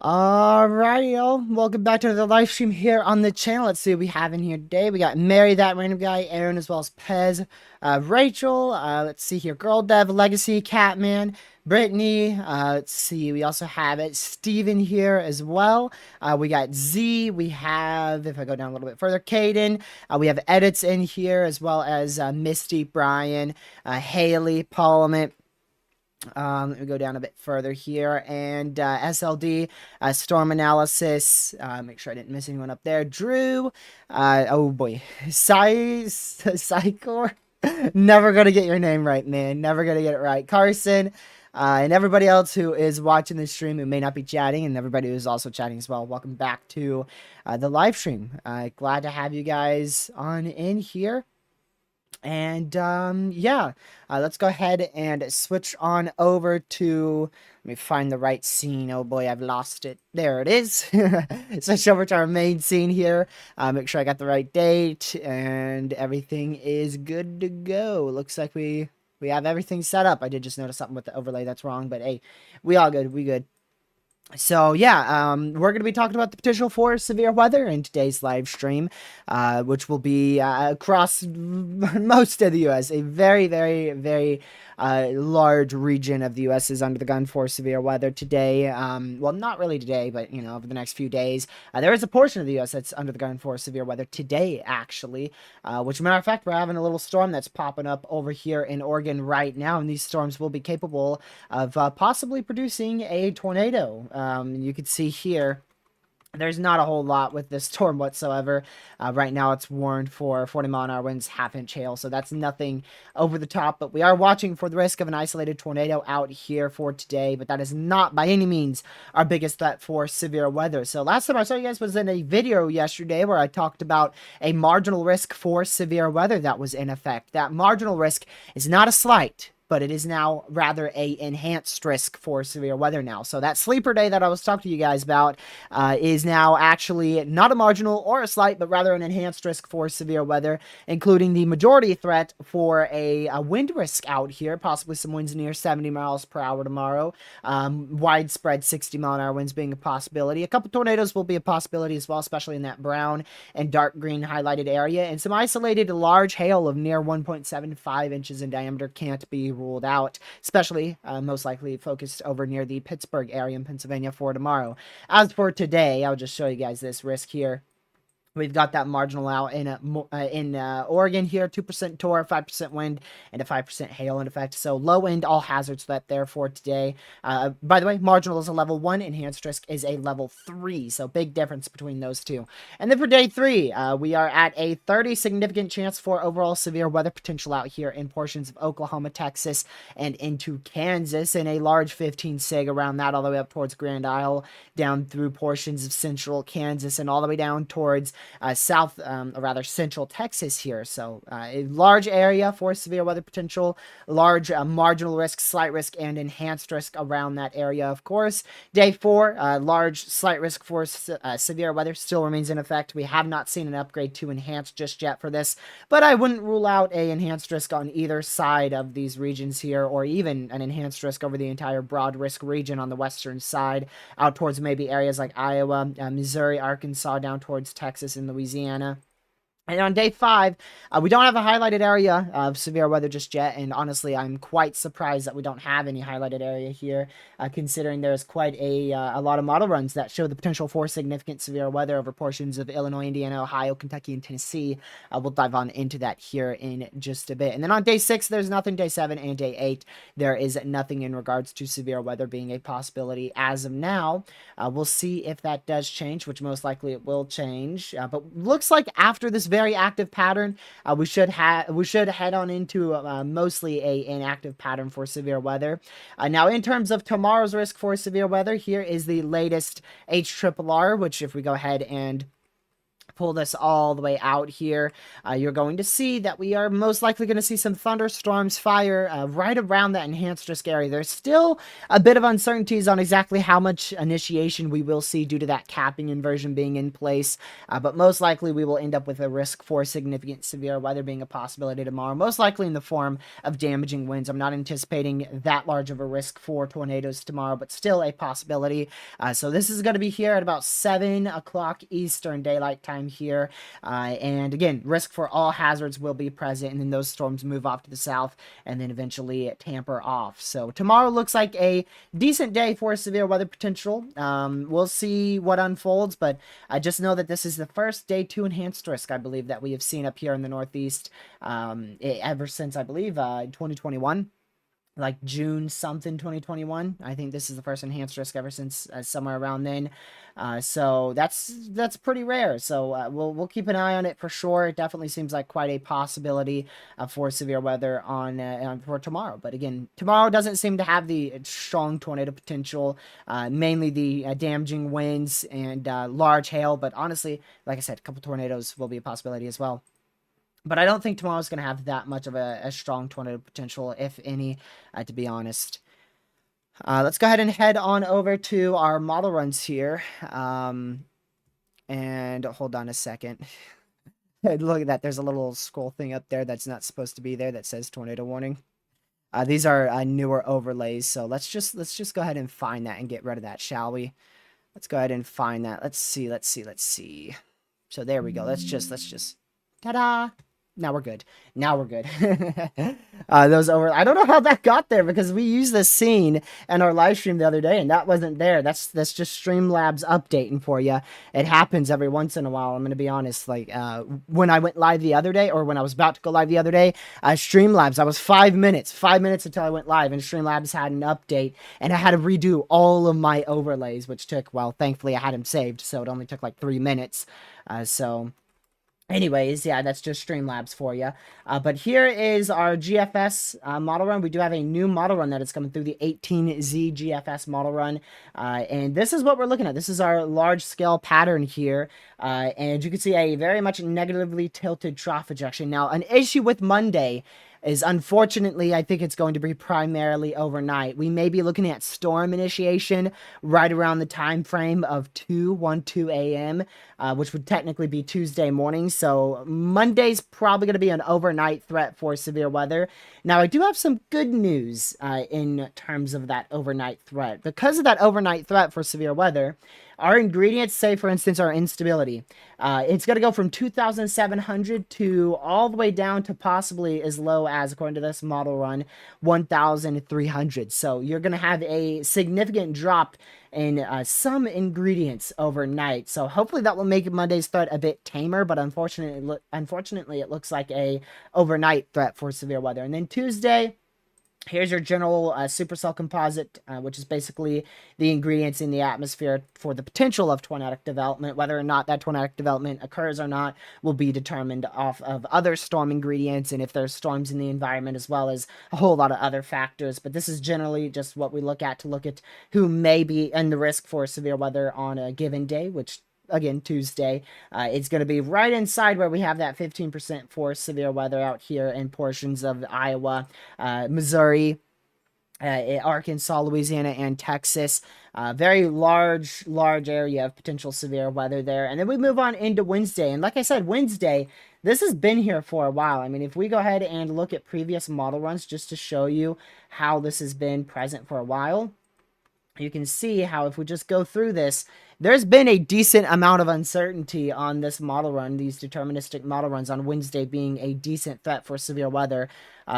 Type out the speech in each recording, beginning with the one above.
Alrighty, y'all. Welcome back to the live stream here on the channel. Let's see what we have in here today. We got Mary, that random guy, Aaron, as well as Pez, Rachel. Let's see here, Girl Dev, Legacy, Catman, Brittany. Let's see. We also have Steven here as well. We got Z. We have, if I go down a little bit further, Caden. We have edits in here as well as Misty, Brian, Haley, Parliament. Let me go down a bit further here, and SLD, Storm Analysis, make sure I didn't miss anyone up there, Drew, oh boy, Psychor, never gonna get your name right, man, never gonna get it right, Carson, and everybody else who is watching this stream who may not be chatting, and everybody who's also chatting as well. Welcome back to the live stream. Glad to have you guys on in here. And yeah, let's go ahead and switch on over to, let me find the right scene. Oh boy, I've lost it. There it is. Switch over to our main scene here. Make sure I got the right date and everything is good to go. Looks like we have everything set up. I did just notice something with the overlay that's wrong, but hey, we all good. We good. So yeah, we're going to be talking about the potential for severe weather in today's live stream, which will be across most of the U.S. A very, very, very large region of the U.S. is under the gun for severe weather today. Well, not really today, but, you know, over the next few days. There is a portion of the U.S. that's under the gun for severe weather today, actually, which, matter of fact, we're having a little storm that's popping up over here in Oregon right now, and these storms will be capable of possibly producing a tornado. You can see here, there's not a whole lot with this storm whatsoever. Right now, it's warned for 40-mile-an-hour winds, half-inch hail, so that's nothing over the top. But we are watching for the risk of an isolated tornado out here for today, but that is not by any means our biggest threat for severe weather. So last time I saw you guys was in a video yesterday where I talked about a marginal risk for severe weather that was in effect. That marginal risk is not a slight, but it is now rather a enhanced risk for severe weather now. So that sleeper day that I was talking to you guys about is now actually not a marginal or a slight, but rather an enhanced risk for severe weather, including the majority threat for a wind risk out here, possibly some winds near 70 miles per hour tomorrow. Widespread 60-mile-an-hour winds being a possibility. A couple tornadoes will be a possibility as well, especially in that brown and dark green highlighted area. And some isolated large hail of near 1.75 inches in diameter can't be ruled out, especially most likely focused over near the Pittsburgh area in Pennsylvania for tomorrow. As for today, I'll just show you guys this risk here. We've got that marginal out in Oregon here, 2% torque, 5% wind, and a 5% hail in effect. So low wind, all hazards threat there for today. By the way, marginal is a level 1, enhanced risk is a level 3. So big difference between those two. And then for day 3, we are at a 30 significant chance for overall severe weather potential out here in portions of Oklahoma, Texas, and into Kansas, and a large 15 sig around that all the way up towards Grand Isle, down through portions of central Kansas, and all the way down towards central Texas here. So a large area for severe weather potential, large marginal risk, slight risk, and enhanced risk around that area, of course. Day 4, large slight risk for severe weather still remains in effect. We have not seen an upgrade to enhanced just yet for this, but I wouldn't rule out a enhanced risk on either side of these regions here, or even an enhanced risk over the entire broad risk region on the western side, out towards maybe areas like Iowa, Missouri, Arkansas, down towards Texas and Louisiana. And on day 5, we don't have a highlighted area of severe weather just yet, and honestly, I'm quite surprised that we don't have any highlighted area here, considering there's quite a lot of model runs that show the potential for significant severe weather over portions of Illinois, Indiana, Ohio, Kentucky, and Tennessee. We'll dive on into that here in just a bit. And then on day 6, there's nothing. Day 7 and day 8, there is nothing in regards to severe weather being a possibility as of now. We'll see if that does change, which most likely it will change. But looks like after this very active pattern, we should head on into mostly a inactive pattern for severe weather. Now, in terms of tomorrow's risk for severe weather, here is the latest HRRR, which if we go ahead and pull this all the way out here, you're going to see that we are most likely going to see some thunderstorms fire right around that enhanced risk area. There's still a bit of uncertainties on exactly how much initiation we will see due to that capping inversion being in place, but most likely we will end up with a risk for significant severe weather being a possibility tomorrow, most likely in the form of damaging winds. I'm not anticipating that large of a risk for tornadoes tomorrow, but still a possibility. So this is going to be here at about 7 o'clock Eastern Daylight Time here, and again, risk for all hazards will be present, and then those storms move off to the south and then eventually tamper off. So tomorrow looks like a decent day for severe weather potential. We'll see what unfolds, but I just know that this is the first day 2 enhanced risk, I believe, that we have seen up here in the Northeast ever since, I believe, 2021. Like June something 2021. I think this is the first enhanced risk ever since somewhere around then. So that's pretty rare. So we'll keep an eye on it for sure. It definitely seems like quite a possibility for severe weather on for tomorrow. But again, tomorrow doesn't seem to have the strong tornado potential. Mainly the damaging winds and large hail. But honestly, like I said, a couple tornadoes will be a possibility as well. But I don't think tomorrow's going to have that much of a strong tornado potential, if any, to be honest. Let's go ahead and head on over to our model runs here. And hold on a second. Look at that. There's a little scroll thing up there that's not supposed to be there that says tornado warning. These are newer overlays, so let's just go ahead and find that and get rid of that, shall we? Let's go ahead and find that. Let's see. So there we go. Let's just ta-da! Now we're good. Those over. I don't know how that got there because we used this scene in our live stream the other day and that wasn't there. That's just Streamlabs updating for you. It happens every once in a while. I'm gonna be honest. Like when I went live the other day, or when I was about to go live the other day, Streamlabs. I was 5 minutes until I went live, and Streamlabs had an update, and I had to redo all of my overlays, which took, well, thankfully I had them saved, so it only took like 3 minutes. Anyways, yeah, that's just Streamlabs for you. But here is our GFS model run. We do have a new model run that is coming through, the 18Z GFS model run. And this is what we're looking at. This is our large-scale pattern here. And you can see a very much negatively tilted trough ejection. Now, an issue with Monday is, unfortunately, I think it's going to be primarily overnight. We may be looking at storm initiation right around the time frame of 2:12 a.m., which would technically be Tuesday morning. So Monday's probably going to be an overnight threat for severe weather. Now, I do have some good news in terms of that overnight threat. Because of that overnight threat for severe weather, our ingredients, say for instance, our instability, it's going to go from 2,700 to all the way down to possibly as low as, according to this model run, 1,300. So you're going to have a significant drop in some ingredients overnight. So hopefully that will make Monday's threat a bit tamer, but unfortunately it looks like a overnight threat for severe weather. And then Tuesday, here's your general supercell composite, which is basically the ingredients in the atmosphere for the potential of tornadic development. Whether or not that tornadic development occurs or not will be determined off of other storm ingredients and if there's storms in the environment, as well as a whole lot of other factors. But this is generally just what we look at to look at who may be in the risk for severe weather on a given day, which again, Tuesday, it's going to be right inside where we have that 15% for severe weather out here in portions of Iowa, Missouri, Arkansas, Louisiana, and Texas. Very large area of potential severe weather there. And then we move on into Wednesday. And like I said, Wednesday, this has been here for a while. I mean, if we go ahead and look at previous model runs just to show you how this has been present for a while, you can see how if we just go through this, there's been a decent amount of uncertainty on this model run, these deterministic model runs on Wednesday being a decent threat for severe weather.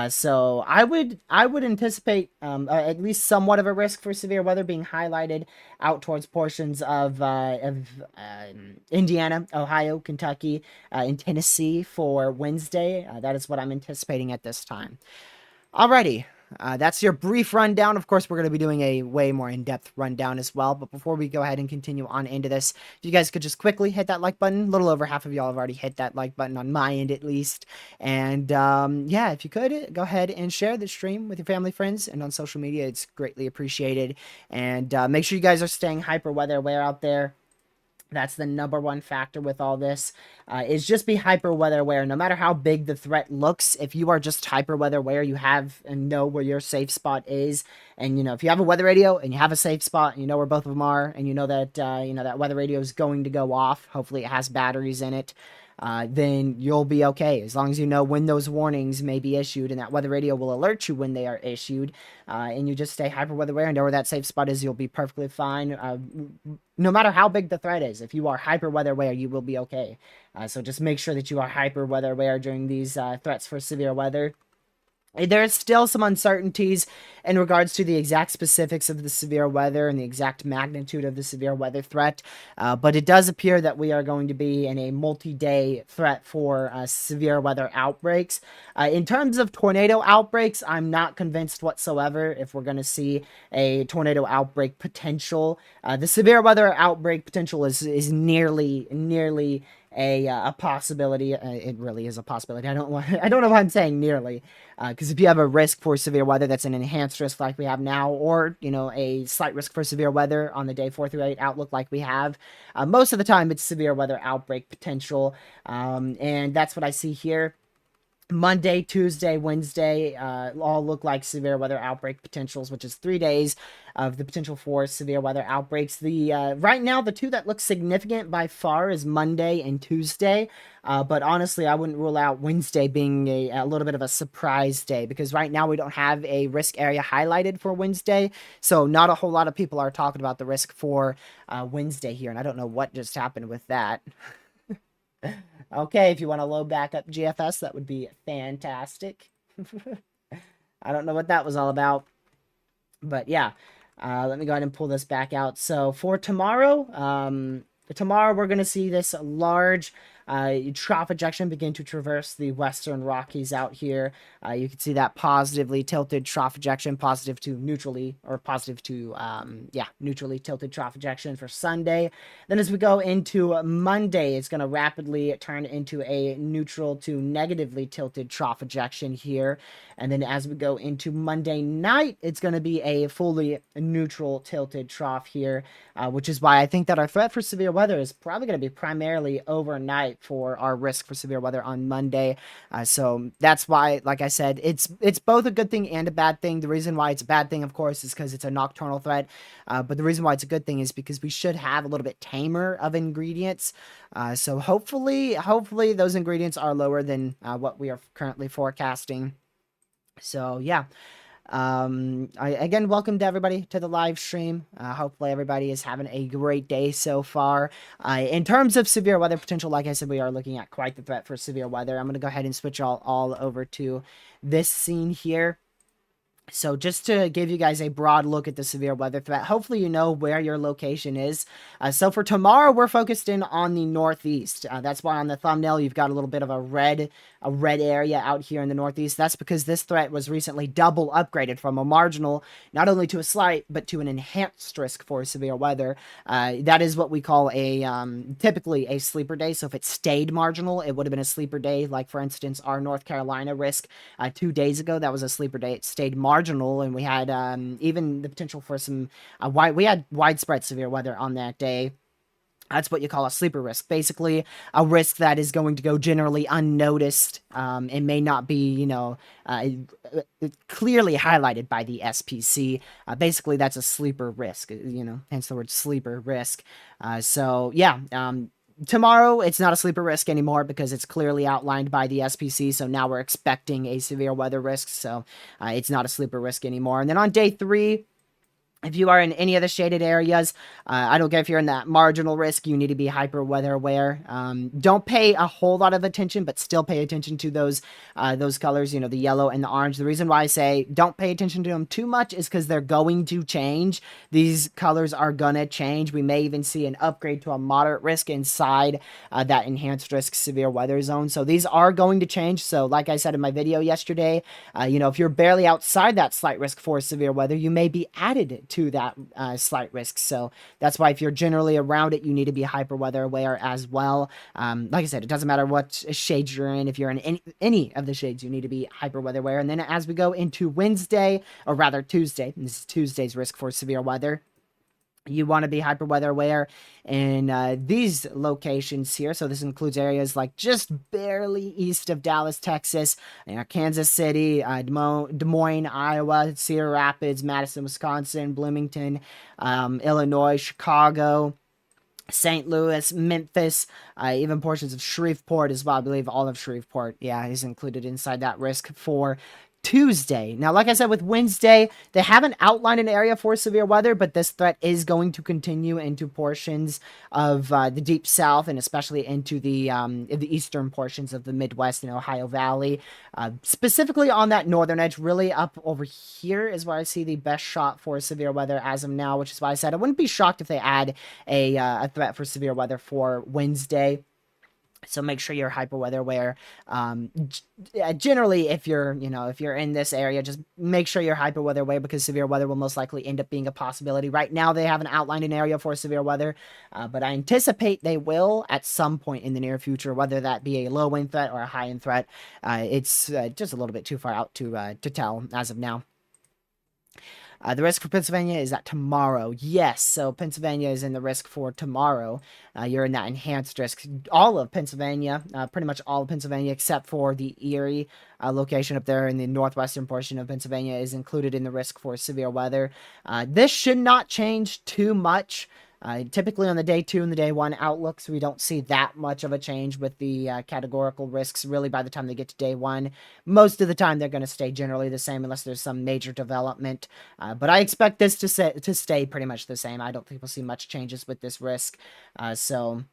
So I would anticipate at least somewhat of a risk for severe weather being highlighted out towards portions of Indiana, Ohio, Kentucky, and Tennessee for Wednesday. That is what I'm anticipating at this time. Alrighty. That's your brief rundown. Of course, we're going to be doing a way more in-depth rundown as well. But before we go ahead and continue on into this, if you guys could just quickly hit that like button. A little over half of y'all have already hit that like button on my end, at least. And yeah, if you could, go ahead and share the stream with your family, friends, and on social media. It's greatly appreciated. And make sure you guys are staying hyper weather aware out there. That's the number one factor with all this, is just be hyper weather aware. No matter how big the threat looks, if you are just hyper weather aware, you have and know where your safe spot is. And, you know, if you have a weather radio and you have a safe spot, and you know where both of them are, and you know that, that weather radio is going to go off, hopefully it has batteries in it, then you'll be okay. As long as you know when those warnings may be issued, and that weather radio will alert you when they are issued, and you just stay hyper weather aware and know where that safe spot is, you'll be perfectly fine. No matter how big the threat is, if you are hyper weather aware, you will be okay. So just make sure that you are hyper weather aware during these threats for severe weather. There's still some uncertainties in regards to the exact specifics of the severe weather and the exact magnitude of the severe weather threat, but it does appear that we are going to be in a multi-day threat for severe weather outbreaks. In terms of tornado outbreaks, I'm not convinced whatsoever if we're going to see a tornado outbreak potential. The severe weather outbreak potential is nearly a possibility. It really is a possibility. I don't know why I'm saying nearly, because if you have a risk for severe weather that's an enhanced risk like we have now, or a slight risk for severe weather on the day 4 through 8 outlook like we have, most of the time it's severe weather outbreak potential, and that's what I see here. Monday, Tuesday, Wednesday all look like severe weather outbreak potentials, which is 3 days of the potential for severe weather outbreaks. The right now, the two that look significant by far is Monday and Tuesday, but honestly, I wouldn't rule out Wednesday being a little bit of a surprise day, because right now we don't have a risk area highlighted for Wednesday, so not a whole lot of people are talking about the risk for Wednesday here, and I don't know what just happened with that. Okay, if you want to load back up GFS, that would be fantastic. I don't know what that was all about. But yeah, let me go ahead and pull this back out. So for tomorrow, we're going to see this large trough ejection begin to traverse the western Rockies out here. You can see that positively tilted trough ejection, positive to neutrally, or positive to, neutrally tilted trough ejection for Sunday. Then as we go into Monday, it's going to rapidly turn into a neutral to negatively tilted trough ejection here. And then as we go into Monday night, it's going to be a fully neutral tilted trough here, which is why I think that our threat for severe weather is probably going to be primarily overnight for our risk for severe weather on Monday. So that's why, like I said, it's both a good thing and a bad thing. The reason why it's a bad thing, of course, is because it's a nocturnal threat. But the reason why it's a good thing is because we should have a little bit tamer of ingredients. So hopefully those ingredients are lower than what we are currently forecasting. So yeah. Again, welcome to everybody to the live stream. Hopefully everybody is having a great day so far. In terms of severe weather potential, like I said, we are looking at quite the threat for severe weather. I'm going to go ahead and switch all over to this scene here. So just to give you guys a broad look at the severe weather threat, hopefully you know where your location is. So for tomorrow, we're focused in on the northeast. That's why on the thumbnail, you've got a little bit of a red area out here in the northeast. That's because this threat was recently double upgraded from a marginal, not only to a slight, but to an enhanced risk for severe weather. That is what we call typically a sleeper day. So if it stayed marginal, it would have been a sleeper day. Like for instance, our North Carolina risk 2 days ago, that was a sleeper day. It stayed marginal, and we had even the potential for some we had widespread severe weather on that day. That's what you call a sleeper risk. Basically, a risk that is going to go generally unnoticed and may not be, clearly highlighted by the SPC. Basically, that's a sleeper risk, hence the word sleeper risk. Tomorrow, it's not a sleeper risk anymore because it's clearly outlined by the SPC. So now we're expecting a severe weather risk. So it's not a sleeper risk anymore. And then on day 3, if you are in any of the shaded areas, I don't care if you're in that marginal risk, you need to be hyper weather aware. Don't pay a whole lot of attention, but still pay attention to those colors, the yellow and the orange. The reason why I say don't pay attention to them too much is because they're going to change. These colors are gonna change. We may even see an upgrade to a moderate risk inside that enhanced risk severe weather zone. So these are going to change. So like I said in my video yesterday, if you're barely outside that slight risk for severe weather, you may be added to that slight risk. So that's why if you're generally around it, you need to be hyper weather aware as well. Like I said, it doesn't matter what shades you're in. If you're in any of the shades, you need to be hyper weather aware. And then as we go into Wednesday, or rather Tuesday, this is Tuesday's risk for severe weather, you want to be hyper weather aware in these locations here. So this includes areas like just barely east of Dallas, Texas, Kansas City, Des Moines, Iowa, Cedar Rapids, Madison, Wisconsin, Bloomington, Illinois, Chicago, St. Louis, Memphis, even portions of Shreveport as well. I believe all of Shreveport, is included inside that risk for Tuesday. Now, like I said, with Wednesday, they haven't outlined an area for severe weather, but this threat is going to continue into portions of the deep south and especially into the eastern portions of the Midwest and Ohio Valley. Specifically on that northern edge, really up over here is where I see the best shot for severe weather as of now, which is why I said I wouldn't be shocked if they add a threat for severe weather for Wednesday. So make sure you're hyper weather aware. Generally, if you're in this area, just make sure you're hyper weather aware because severe weather will most likely end up being a possibility. Right now, they haven't outlined an area for severe weather, but I anticipate they will at some point in the near future, whether that be a low wind threat or a high wind threat. It's just a little bit too far out to tell as of now. The risk for Pennsylvania is at tomorrow. Yes, so Pennsylvania is in the risk for tomorrow. You're in that enhanced risk. All of Pennsylvania, pretty much all of Pennsylvania, except for the Erie location up there in the northwestern portion of Pennsylvania, is included in the risk for severe weather. This should not change too much. Typically on the day 2 and the day 1 outlooks, we don't see that much of a change with the categorical risks. Really, by the time they get to day 1, most of the time they're going to stay generally the same unless there's some major development. But I expect this to stay pretty much the same. I don't think we'll see much changes with this risk. So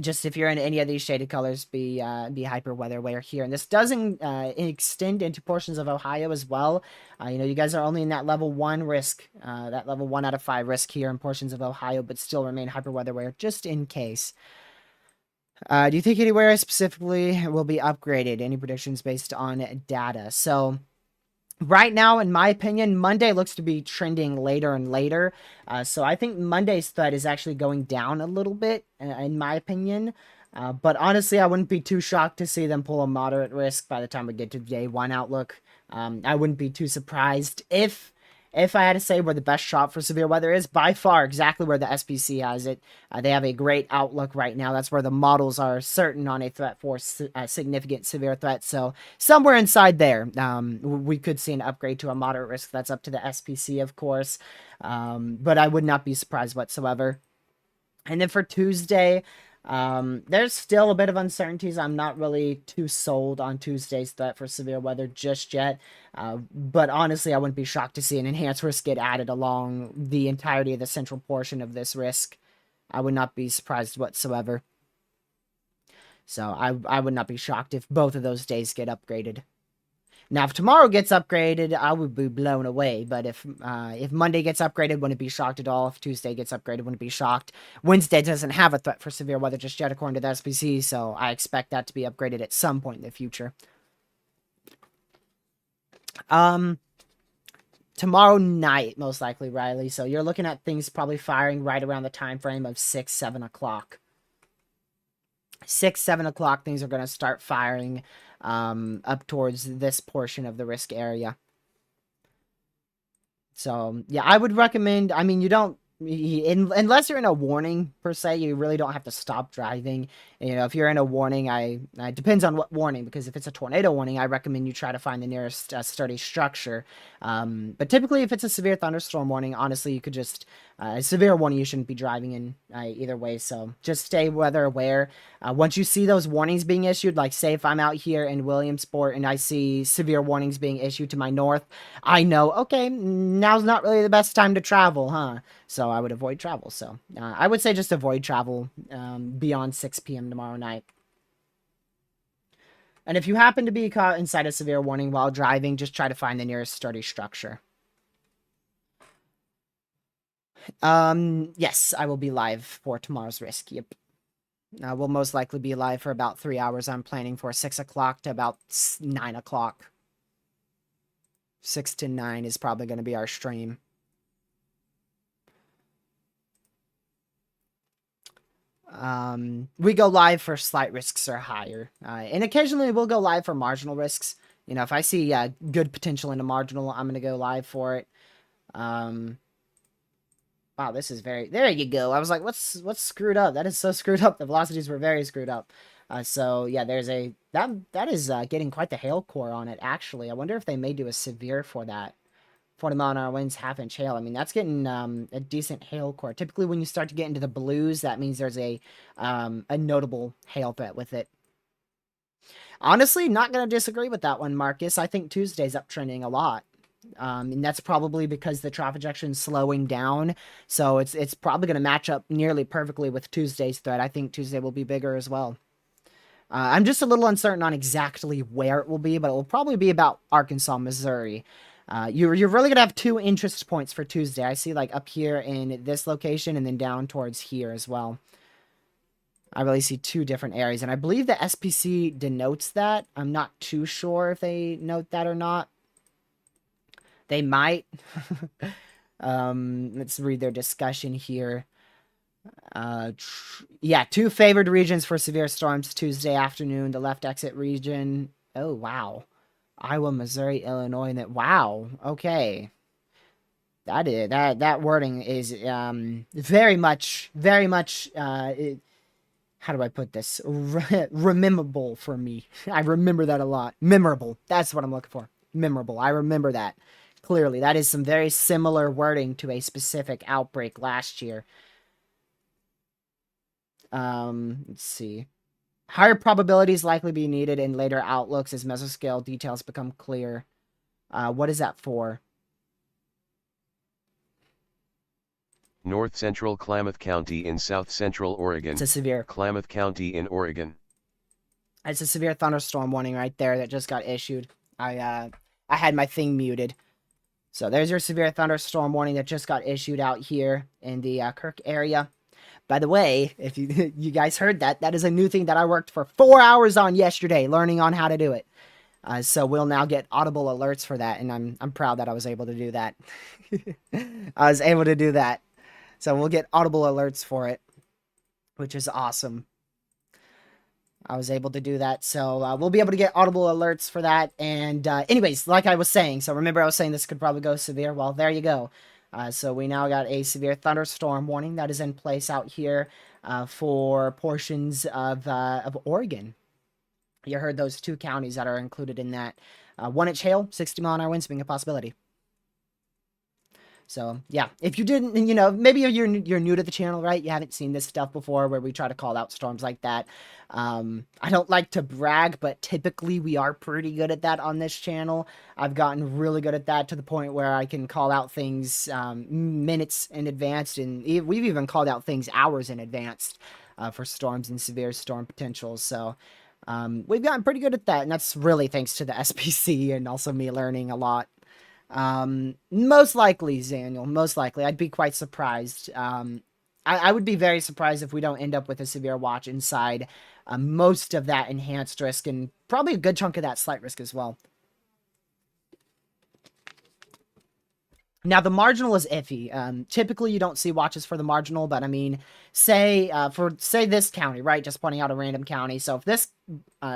just if you're in any of these shaded colors, be hyper weather aware here. And this doesn't extend into portions of Ohio as well. You guys are only in that level 1 risk, that level 1 out of 5 risk here in portions of Ohio, but still remain hyper weather aware just in case. Do you think anywhere specifically will be upgraded? Any predictions based on data? So right now, in my opinion, Monday looks to be trending later and later. So I think Monday's threat is actually going down a little bit, in my opinion. But honestly, I wouldn't be too shocked to see them pull a moderate risk by the time we get to day 1 outlook. I wouldn't be too surprised if I had to say where the best shot for severe weather is, by far exactly where the SPC has it. They have a great outlook right now. That's where the models are certain on a threat for significant severe threat. So somewhere inside there, we could see an upgrade to a moderate risk. That's up to the SPC, of course. But I would not be surprised whatsoever. And then for Tuesday, There's still a bit of uncertainties. I'm not really too sold on Tuesday's threat for severe weather just yet. But honestly, I wouldn't be shocked to see an enhanced risk get added along the entirety of the central portion of this risk. I would not be surprised whatsoever. So I would not be shocked if both of those days get upgraded. Now, if tomorrow gets upgraded, I would be blown away. But if Monday gets upgraded, wouldn't be shocked at all. If Tuesday gets upgraded, wouldn't be shocked. Wednesday doesn't have a threat for severe weather just yet, according to the SPC, so I expect that to be upgraded at some point in the future. Tomorrow night, most likely, Riley. So you're looking at things probably firing right around the time frame of 6, 7 o'clock. 6, 7 o'clock, things are going to start firing up towards this portion of the risk area. So, yeah, I would recommend, I mean, you don't, unless you're in a warning, per se, you really don't have to stop driving. You know, if you're in a warning, it depends on what warning, because if it's a tornado warning, I recommend you try to find the nearest sturdy structure. But typically, if it's a severe thunderstorm warning, honestly, you could just, a severe warning, you shouldn't be driving in either way. So just stay weather aware. Once you see those warnings being issued, like say if I'm out here in Williamsport and I see severe warnings being issued to my north, I know, okay, now's not really the best time to travel, huh? So I would avoid travel. So I would say just avoid travel beyond 6 p.m. tomorrow night. And if you happen to be caught inside a severe warning while driving, just try to find the nearest sturdy structure. Yes, I will be live for tomorrow's risk. Yep. We'll most likely be live for about 3 hours. I'm planning for 6 o'clock to about 9 o'clock. 6 to 9 is probably going to be our stream. We go live for slight risks or higher. And occasionally we'll go live for marginal risks. You know, if I see good potential in a marginal, I'm going to go live for it. Wow, this is very... There you go. I was like, what's screwed up? That is so screwed up. The velocities were very screwed up. So, yeah, there's a... That is getting quite the hail core on it, actually. I wonder if they may do a severe for that. 40-mile-an-hour winds, half-inch hail. I mean, that's getting a decent hail core. Typically, when you start to get into the blues, that means there's a notable hail threat with it. Honestly, not going to disagree with that one, Marcus. I think Tuesday's uptrending a lot. And that's probably because the trough ejection is slowing down. So it's probably going to match up nearly perfectly with Tuesday's threat. I think Tuesday will be bigger as well. I'm just a little uncertain on exactly where it will be, but it will probably be about Arkansas, Missouri. You're really going to have 2 interest points for Tuesday. I see like up here in this location and then down towards here as well. I really see 2 different areas, and I believe the SPC denotes that. I'm not too sure if they note that or not. They might. Let's read their discussion here. Yeah, 2 favored regions for severe storms Tuesday afternoon. The left exit region. Oh, wow. Iowa, Missouri, Illinois, and that. Wow. Okay. That wording is very much how do I put this? Rememberable for me. I remember that a lot. Memorable. That's what I'm looking for. Memorable. I remember that clearly. That is some very similar wording to a specific outbreak last year. Let's see. Higher probabilities likely be needed in later outlooks as mesoscale details become clear. What is that for? North Central Klamath County in South Central Oregon. It's a severe Klamath County in Oregon. It's a severe thunderstorm warning right there that just got issued. I had my thing muted. So there's your severe thunderstorm warning that just got issued out here in the Kirk area. By the way, if you guys heard that, that is a new thing that I worked for 4 hours on yesterday, learning on how to do it. So we'll now get Audible alerts for that, and I'm proud that I was able to do that. I was able to do that. So we'll get Audible alerts for it, which is awesome. I was able to do that. So we'll be able to get Audible alerts for that. And anyways, like I was saying, so remember I was saying this could probably go severe. Well, there you go. So we now got a severe thunderstorm warning that is in place out here for portions of Oregon. You heard those 2 counties that are included in that. 1-inch hail, 60-mile-an-hour winds being a possibility. So yeah, if you didn't, you know, maybe you're new to the channel, right? You haven't seen this stuff before where we try to call out storms like that. I don't like to brag, but typically we are pretty good at that on this channel. I've gotten really good at that to the point where I can call out things minutes in advance, and we've even called out things hours in advance for storms and severe storm potentials. So we've gotten pretty good at that, and that's really thanks to the SPC and also me learning a lot. Most likely, Daniel, most likely. I'd be quite surprised. I would be very surprised if we don't end up with a severe watch inside most of that enhanced risk and probably a good chunk of that slight risk as well. Now, the marginal is iffy. Typically, you don't see watches for the marginal, but I mean, say this county, right? Just pointing out a random county. So if this,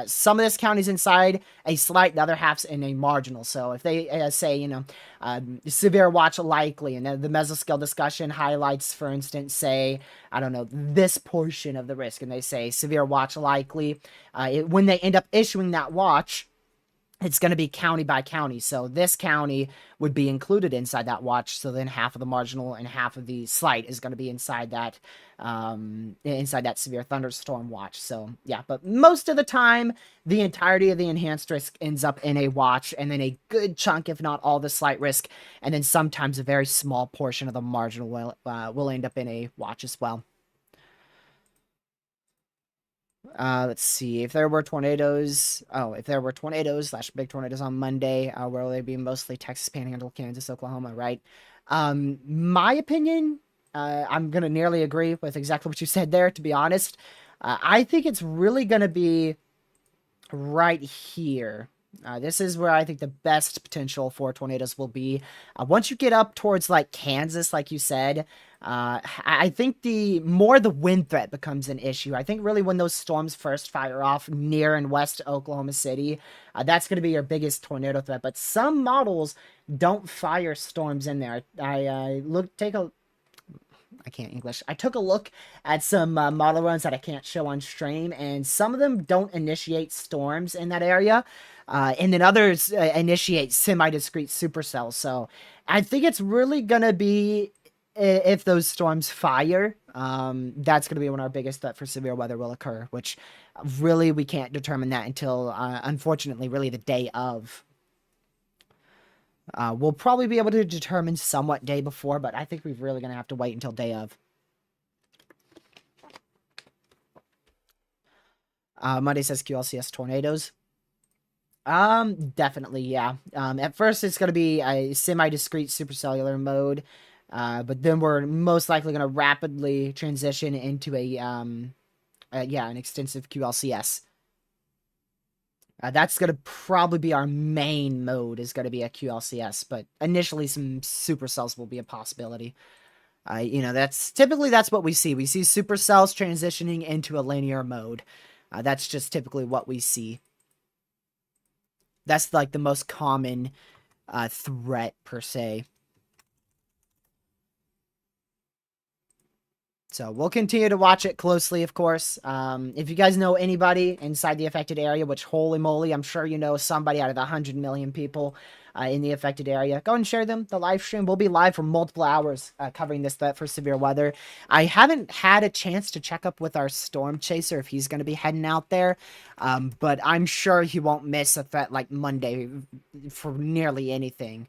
some of this county's inside a slight, the other half's in a marginal. So if they say, you know, severe watch likely, and the mesoscale discussion highlights, for instance, say, I don't know, this portion of the risk, and they say severe watch likely, when they end up issuing that watch, it's going to be county by county. So this county would be included inside that watch. So then half of the marginal and half of the slight is going to be inside that severe thunderstorm watch. So yeah, but most of the time, the entirety of the enhanced risk ends up in a watch, and then a good chunk, if not all, the slight risk, and then sometimes a very small portion of the marginal will end up in a watch as well. Let's see if there were tornadoes. Oh, if there were tornadoes / big tornadoes on Monday, where will they be? Mostly Texas, Panhandle, Kansas, Oklahoma, right? My opinion, I'm gonna nearly agree with exactly what you said there. To be honest, I think it's really gonna be right here. This is where I think the best potential for tornadoes will be. Once you get up towards like Kansas, like you said, I think the more the wind threat becomes an issue. I think really when those storms first fire off near and west Oklahoma City, that's going to be your biggest tornado threat. But some models don't fire storms in there. I can't English. I took a look at some model runs that I can't show on stream, and some of them don't initiate storms in that area, and then others initiate semi-discrete supercells. So I think it's really gonna be if those storms fire, that's gonna be when our biggest threat for severe weather will occur. Which really we can't determine that until, unfortunately, really the day of. We'll probably be able to determine somewhat day before, but I think we're really going to have to wait until day of. Monday says QLCS tornadoes. Definitely, yeah. At first it's going to be a semi-discrete supercellular mode, but then we're most likely going to rapidly transition into an extensive QLCS. That's going to probably be our main mode, is going to be a QLCS, but initially some supercells will be a possibility. You know, that's what we see. We see supercells transitioning into a linear mode. That's just typically what we see. That's like the most common threat per se. So we'll continue to watch it closely, of course. If you guys know anybody inside the affected area, which holy moly, I'm sure you know somebody out of the 100 million people in the affected area, go and share them. The live stream will be live for multiple hours covering this threat for severe weather. I haven't had a chance to check up with our storm chaser if he's going to be heading out there, but I'm sure he won't miss a threat like Monday for nearly anything.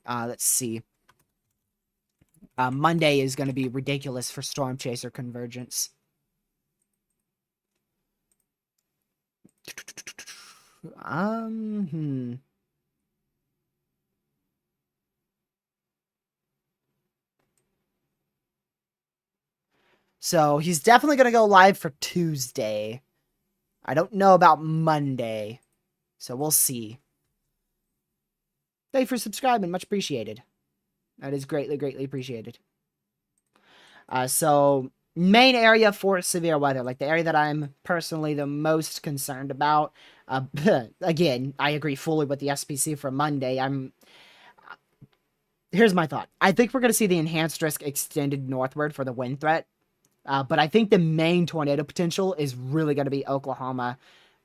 Let's see. Monday is going to be ridiculous for Storm Chaser convergence. So he's definitely going to go live for Tuesday. I don't know about Monday, so we'll see. Thank you for subscribing. Much appreciated. That is greatly, greatly appreciated. So main area for severe weather, like the area that I'm personally the most concerned about. Again, I agree fully with the SPC for Monday. Here's my thought. I think we're going to see the enhanced risk extended northward for the wind threat. But I think the main tornado potential is really going to be Oklahoma,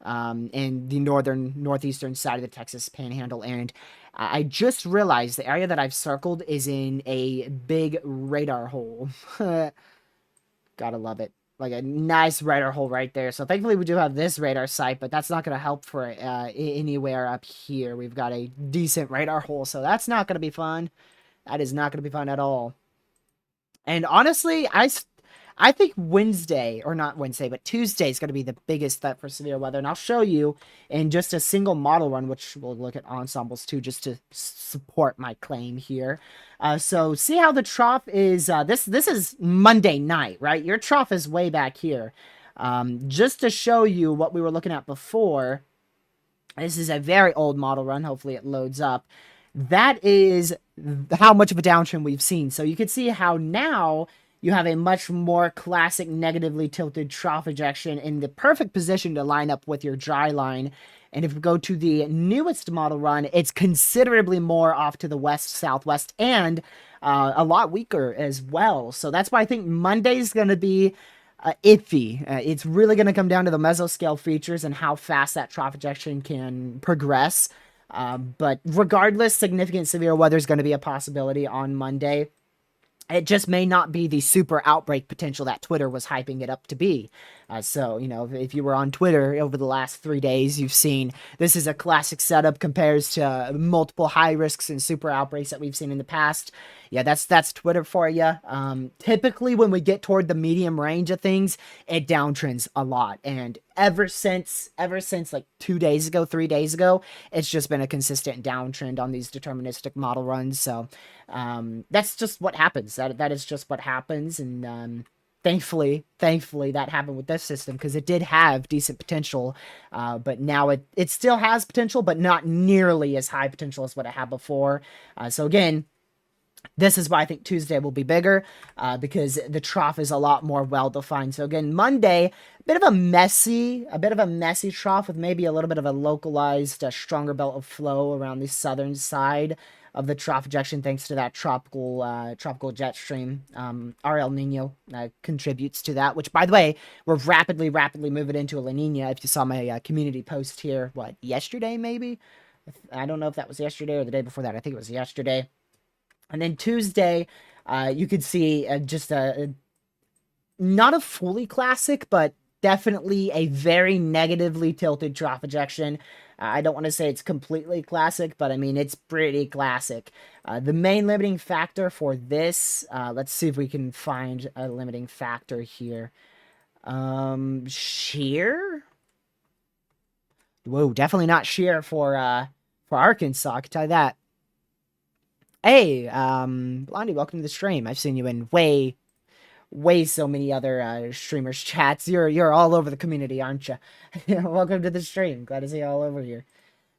in the northeastern side of the Texas Panhandle. And I just realized the area that I've circled is in a big radar hole. Gotta love it. Like a nice radar hole right there. So thankfully we do have this radar site, but that's not going to help for anywhere up here. We've got a decent radar hole, so that's not going to be fun. That is not going to be fun at all. And honestly, I think Wednesday, or not Wednesday, but Tuesday is going to be the biggest threat for severe weather. And I'll show you in just a single model run, which we'll look at ensembles too, just to support my claim here. So see how the trough is, this is Monday night, right? Your trough is way back here. Just to show you what we were looking at before, this is a very old model run. Hopefully it loads up. That is how much of a downtrend we've seen. So you can see how now you have a much more classic negatively tilted trough ejection in the perfect position to line up with your dry line. And if we go to the newest model run, it's considerably more off to the west-southwest and a lot weaker as well. So that's why I think Monday's going to be iffy. It's really going to come down to the mesoscale features and how fast that trough ejection can progress. But regardless, significant severe weather is going to be a possibility on Monday. It just may not be the super outbreak potential that Twitter was hyping it up to be. So, you know, if you were on Twitter over the last 3 days, you've seen this is a classic setup compares to multiple high risks and super outbreaks that we've seen in the past. Yeah, that's Twitter for you. Typically, when we get toward the medium range of things, it downtrends a lot. And ever since like 2 days ago, 3 days ago, it's just been a consistent downtrend on these deterministic model runs. So that's just what happens. That is just what happens. And thankfully that happened with this system because it did have decent potential. But now it still has potential, but not nearly as high potential as what it had before. So again, this is why I think Tuesday will be bigger, because the trough is a lot more well-defined. So again, Monday, a bit of a messy trough with maybe a little bit of a localized, stronger belt of flow around the southern side of the trough ejection, thanks to that tropical jet stream. Our El Nino contributes to that, which, by the way, we're rapidly moving into a La Nina. If you saw my community post here, yesterday maybe? I don't know if that was yesterday or the day before that. I think it was yesterday. And then Tuesday, you could see just not a fully classic, but definitely a very negatively tilted trough ejection. I don't want to say it's completely classic, but I mean, it's pretty classic. The main limiting factor for this, let's see if we can find a limiting factor here. Shear? Whoa, definitely not shear for Arkansas, I can tell you that. Hey, Blondie, welcome to the stream. I've seen you in way so many other streamers' chats. You're all over the community, aren't you? Welcome to the stream. Glad to see you all over here.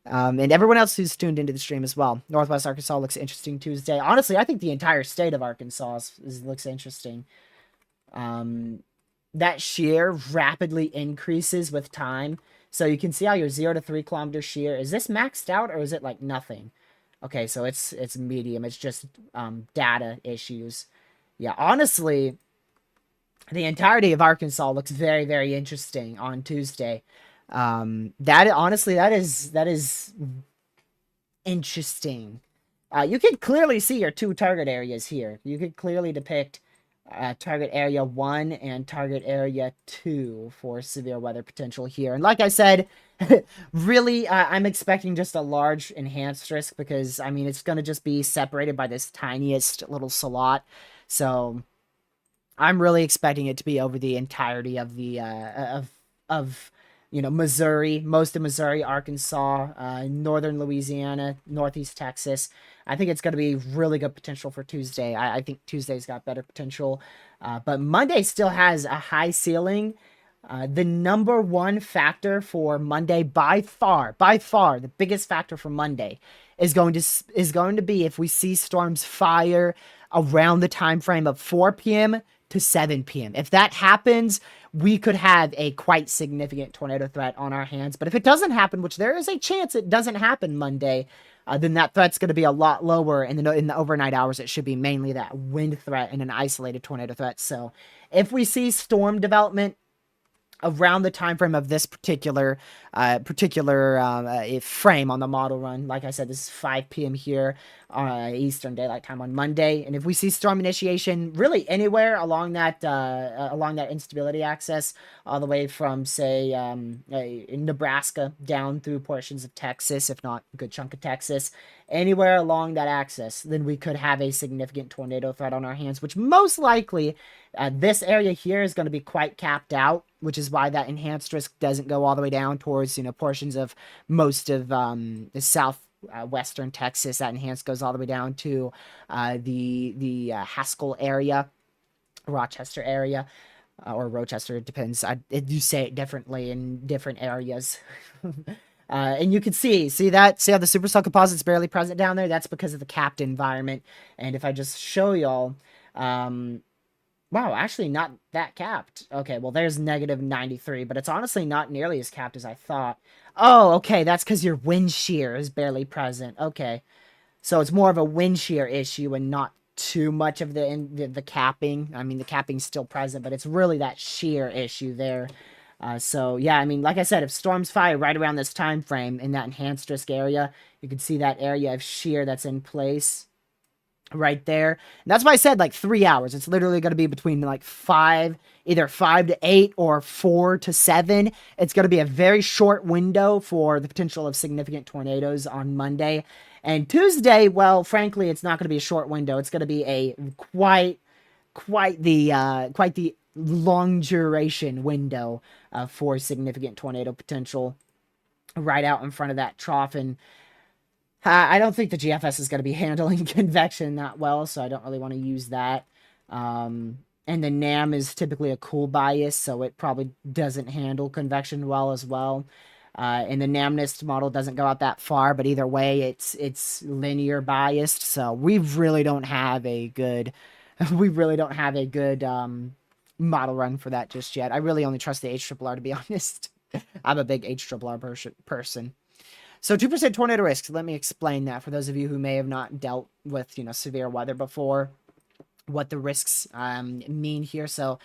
And everyone else who's tuned into the stream as well. Northwest Arkansas looks interesting Tuesday. Honestly, I think the entire state of Arkansas looks interesting. That shear rapidly increases with time. So you can see how your 0 to 3 kilometer shear, is this maxed out or is it like nothing? Okay, so it's medium. It's just data issues. Yeah, honestly, the entirety of Arkansas looks very interesting on Tuesday. That is interesting. You can clearly see your two target areas here. You could clearly depict target area 1 and target area 2 for severe weather potential here. And like I said, really, I'm expecting just a large enhanced risk because, I mean, it's going to just be separated by this tiniest little slot. So I'm really expecting it to be over the entirety of the, you know, Missouri, most of Missouri, Arkansas, northern Louisiana, northeast Texas. I think it's going to be really good potential for Tuesday. I think Tuesday's got better potential. But Monday still has a high ceiling. The number one factor for Monday by far, the biggest factor for Monday is going to be if we see storms fire around the time frame of 4 p.m. to 7 p.m. If that happens, we could have a quite significant tornado threat on our hands. But if it doesn't happen, which there is a chance it doesn't happen Monday, then that threat's going to be a lot lower. And in the overnight hours, it should be mainly that wind threat and an isolated tornado threat. So if we see storm development around the time frame of this particular frame on the model run. Like I said, this is 5 p.m. here, Eastern Daylight Time on Monday. And if we see storm initiation really anywhere along that instability axis, all the way from say in Nebraska down through portions of Texas, if not a good chunk of Texas, anywhere along that axis, then we could have a significant tornado threat on our hands, which most likely this area here is going to be quite capped out, which is why that enhanced risk doesn't go all the way down towards, portions of most of the western Texas. That enhanced goes all the way down to the Haskell area, Rochester area, or Rochester. It depends. You say it differently in different areas. And you can see how the supercell composite's barely present down there. That's because of the capped environment. And if I just show y'all, wow, actually not that capped. Okay, well, there's negative 93, but it's honestly not nearly as capped as I thought. Oh, okay, that's because your wind shear is barely present. Okay, so it's more of a wind shear issue and not too much of the capping. I mean, the capping's still present, but it's really that shear issue there. So, yeah, I mean, like I said, if storms fire right around this time frame in that enhanced risk area, you can see that area of shear that's in place right there. And that's why I said like 3 hours. It's literally going to be between like either 5 to 8 or 4 to 7. It's going to be a very short window for the potential of significant tornadoes on Monday. And Tuesday, well, frankly, it's not going to be a short window. It's going to be a quite the long duration window for significant tornado potential right out in front of that trough. And I don't think the GFS is going to be handling convection that well, so I don't really want to use that. And the NAM is typically a cool bias, so it probably doesn't handle convection well as well. And the NAMNIST model doesn't go out that far, but either way, it's linear biased, so we really don't have a good model run for that just yet. I really only trust the HRRR, to be honest. I'm a big HRRR person. So 2% tornado risk. Let me explain that for those of you who may have not dealt with, severe weather before, what the risks mean here. So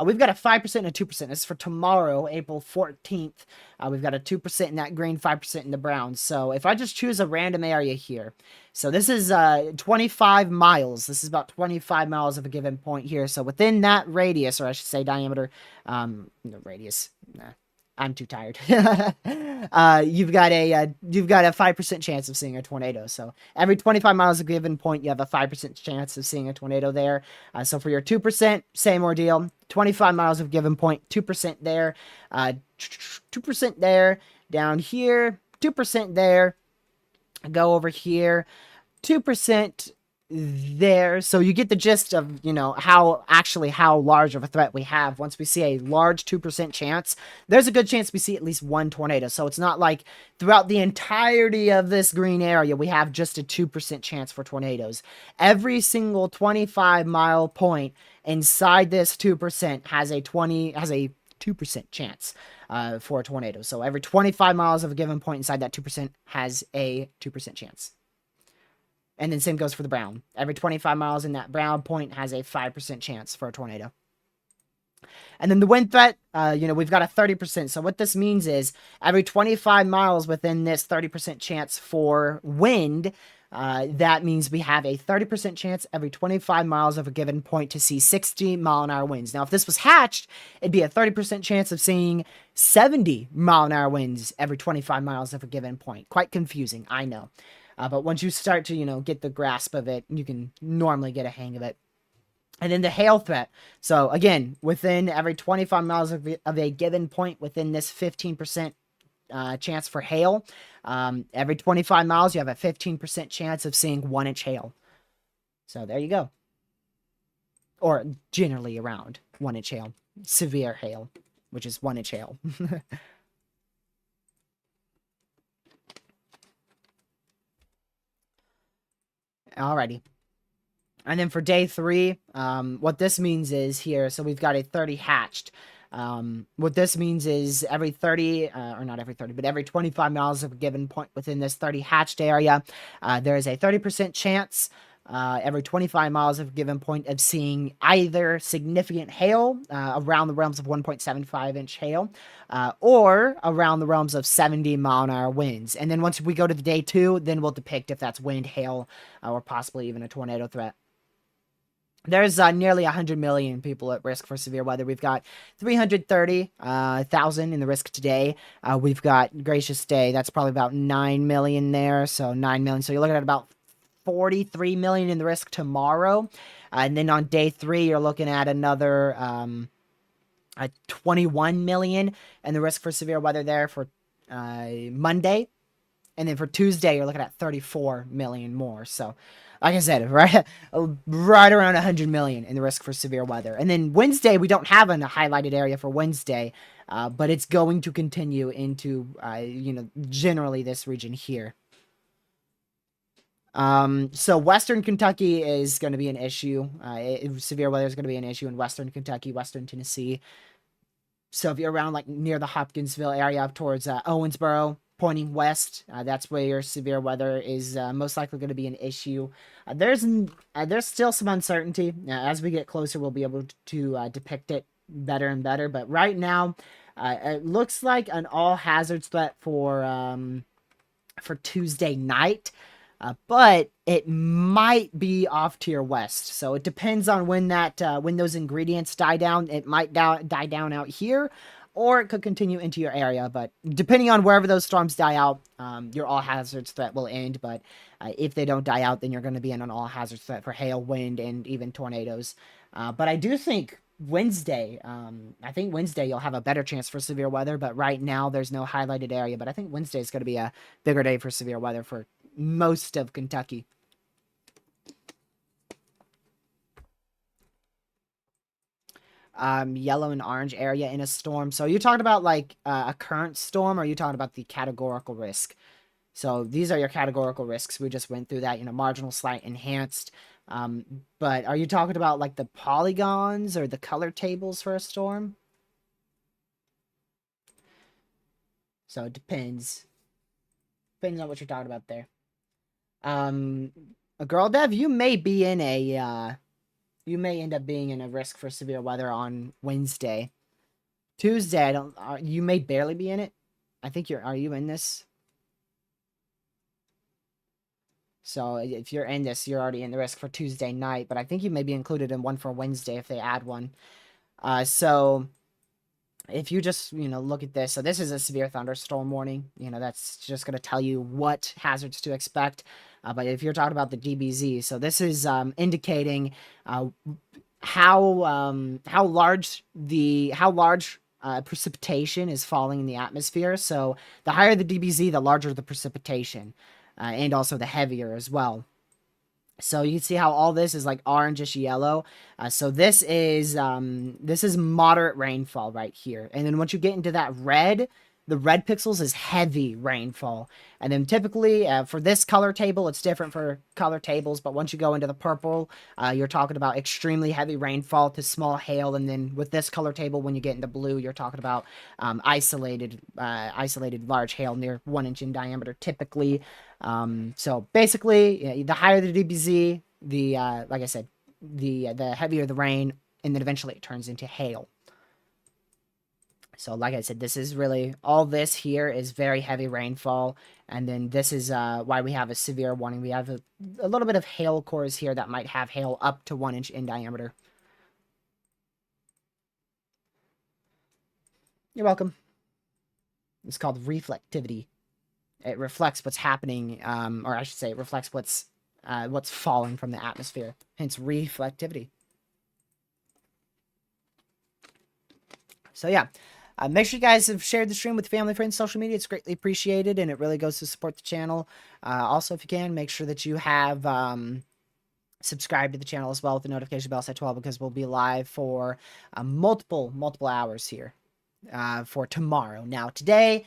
we've got a 5% and a 2%. This is for tomorrow, April 14th. We've got a 2% in that green, 5% in the brown. So if I just choose a random area here, so this is 25 miles. This is about 25 miles of a given point here. So within that radius, or I should say diameter, radius, I'm too tired. You've got a 5% chance of seeing a tornado. So every 25 miles of a given point, you have a 5% chance of seeing a tornado there. So for your 2%, same ordeal. 25 miles of a given point, 2% there, 2% there, down here, 2% there, go over here, 2% there. So you get the gist of, how large of a threat we have. Once we see a large 2% chance, there's a good chance we see at least one tornado. So it's not like throughout the entirety of this green area, we have just a 2% chance for tornadoes. Every single 25-mile point inside this 2% has a 2% chance for a tornado. So every 25 miles of a given point inside that 2% has a 2% chance. And then same goes for the brown. Every 25 miles in that brown point has a 5% chance for a tornado. And then the wind threat, we've got a 30%. So what this means is every 25 miles within this 30% chance for wind, that means we have a 30% chance every 25 miles of a given point to see 60-mile-an-hour winds. Now, if this was hatched, it'd be a 30% chance of seeing 70-mile-an-hour winds every 25 miles of a given point. Quite confusing, I know. But once you start to, get the grasp of it, you can normally get a hang of it. And then the hail threat. So again, within every 25 miles of a given point within this 15% chance for hail, every 25 miles, you have a 15% chance of seeing 1-inch hail. So there you go. Or generally around 1-inch hail. Severe hail, which is 1-inch hail. Alrighty. And then for day 3, what this means is here, so we've got a 30 hatched. What this means is every 30, or not every 30, but every 25 miles of a given point within this 30 hatched area, there is a 30% chance every 25 miles of a given point of seeing either significant hail around the realms of 1.75-inch hail or around the realms of 70-mile-an-hour winds. And then once we go to the day 2, then we'll depict if that's wind, hail, or possibly even a tornado threat. There's nearly 100 million people at risk for severe weather. We've got 330,000 in the risk today. We've got gracious day. That's probably about 9 million there. So 9 million. So you're looking at about 43 million in the risk tomorrow. And then on day 3, you're looking at another 21 million in the risk for severe weather there for Monday. And then for Tuesday, you're looking at 34 million more. So, like I said, right around 100 million in the risk for severe weather. And then Wednesday, we don't have a highlighted area for Wednesday, but it's going to continue into, generally this region here. So Western Kentucky is going to be an issue. Severe weather is going to be an issue in Western Kentucky, Western Tennessee. So if you're around like near the Hopkinsville area up towards Owensboro, pointing west, that's where your severe weather is most likely going to be an issue. There's still some uncertainty. As we get closer, we'll be able to depict it better and better. But right now, it looks like an all hazards threat for Tuesday night. But it might be off to your west, so it depends on when when those ingredients die down. It might die down out here, or it could continue into your area. But depending on wherever those storms die out, your all hazards threat will end. But if they don't die out, then you're going to be in an all hazards threat for hail, wind, and even tornadoes. But I do think Wednesday, you'll have a better chance for severe weather. But right now, there's no highlighted area. But I think Wednesday is going to be a bigger day for severe weather for most of Kentucky. Yellow and orange area in a storm. So you're talking about like a current storm, or are you talking about the categorical risk? So these are your categorical risks. We just went through that, marginal, slight, enhanced. But are you talking about like the polygons or the color tables for a storm? So it depends. Depends on what you're talking about there. A girl dev, you may be in you may end up being in a risk for severe weather on Wednesday. Tuesday, you may barely be in it. I think are you in this? So if you're in this, you're already in the risk for Tuesday night, but I think you may be included in one for Wednesday if they add one. So if you just, look at this. So this is a severe thunderstorm warning. That's just going to tell you what hazards to expect. But if you're talking about the DBZ, so this is indicating how large precipitation is falling in the atmosphere. So the higher the DBZ, the larger the precipitation, and also the heavier as well. So you can see how all this is like orangish yellow. So this is moderate rainfall right here. And then once you get into that red, the red pixels is heavy rainfall. And then typically for this color table, it's different for color tables. But once you go into the purple, you're talking about extremely heavy rainfall to small hail. And then with this color table, when you get into blue, you're talking about isolated large hail near 1 inch in diameter typically. So basically, the higher the DBZ, like I said, the heavier the rain, and then eventually it turns into hail. So like I said, this is really, all this here is very heavy rainfall, and then this is why we have a severe warning. We have a little bit of hail cores here that might have hail up to 1 inch in diameter. You're welcome. It's called reflectivity. It reflects what's happening, or I should say, it reflects what's falling from the atmosphere. Hence, reflectivity. So yeah, make sure you guys have shared the stream with family, friends, social media. It's greatly appreciated, and it really goes to support the channel. Also, if you can, make sure that you have subscribed to the channel as well with the notification bell set 12, because we'll be live for multiple hours here for tomorrow. Now, today,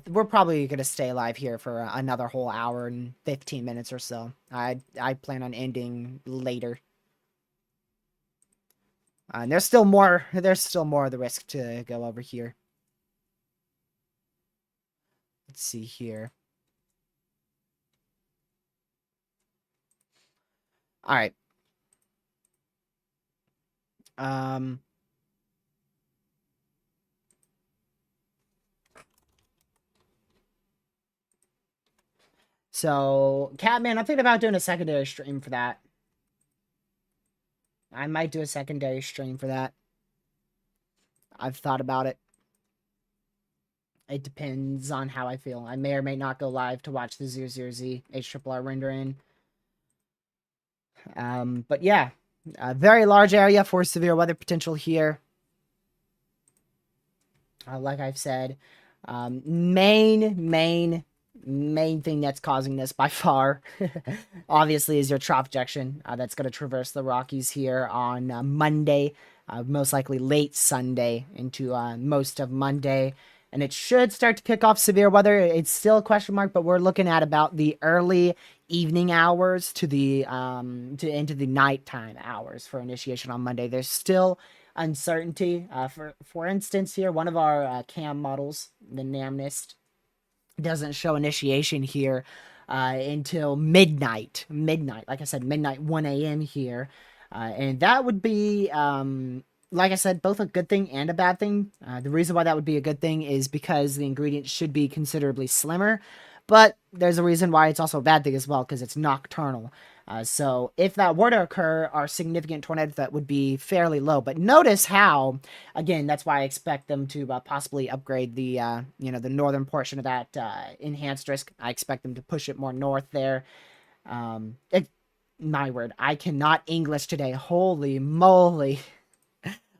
we're probably going to stay live here for another whole hour and 15 minutes or so. I plan on ending later. And there's still more of the risk to go over here. Let's see here. All right. Um, so Catman, I'm thinking about doing a secondary stream for that. I might do a secondary stream for that. I've thought about it. It depends on how I feel. I may or may not go live to watch the 00Z HRRR rendering. But yeah, a very large area for severe weather potential here. Like I've said, main thing that's causing this by far, obviously, is your trough projection that's going to traverse the Rockies here on Monday, most likely late Sunday into most of Monday. And it should start to kick off severe weather. It's still a question mark, but we're looking at about the early evening hours to the into the nighttime hours for initiation on Monday. There's still uncertainty. For instance, here one of our cam models, the Namnist, doesn't show initiation here until midnight. Like I said, midnight 1 a.m. here, and that would be like I said, both a good thing and a bad thing. The reason why that would be a good thing is because the ingredients should be considerably slimmer, but there's a reason why it's also a bad thing as well, because it's nocturnal. So if that were to occur, our significant tornado threat would be fairly low. But notice how, again, that's why I expect them to possibly upgrade the the northern portion of that enhanced risk. I expect them to push it more north there. My word, I cannot English today. Holy moly.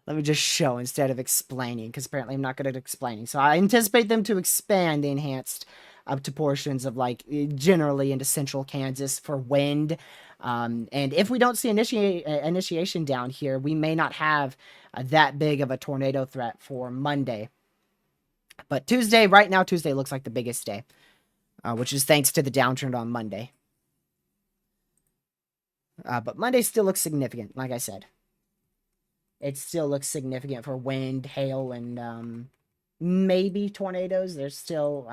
Let me just show instead of explaining, because apparently I'm not good at explaining. So I anticipate them to expand the enhanced up to portions of, like, generally into central Kansas for wind. And if we don't see initiation down here, we may not have that big of a tornado threat for Monday. But Tuesday, right now, Tuesday looks like the biggest day, which is thanks to the downtrend on Monday. But Monday still looks significant, like I said. It still looks significant for wind, hail, and maybe tornadoes. There's still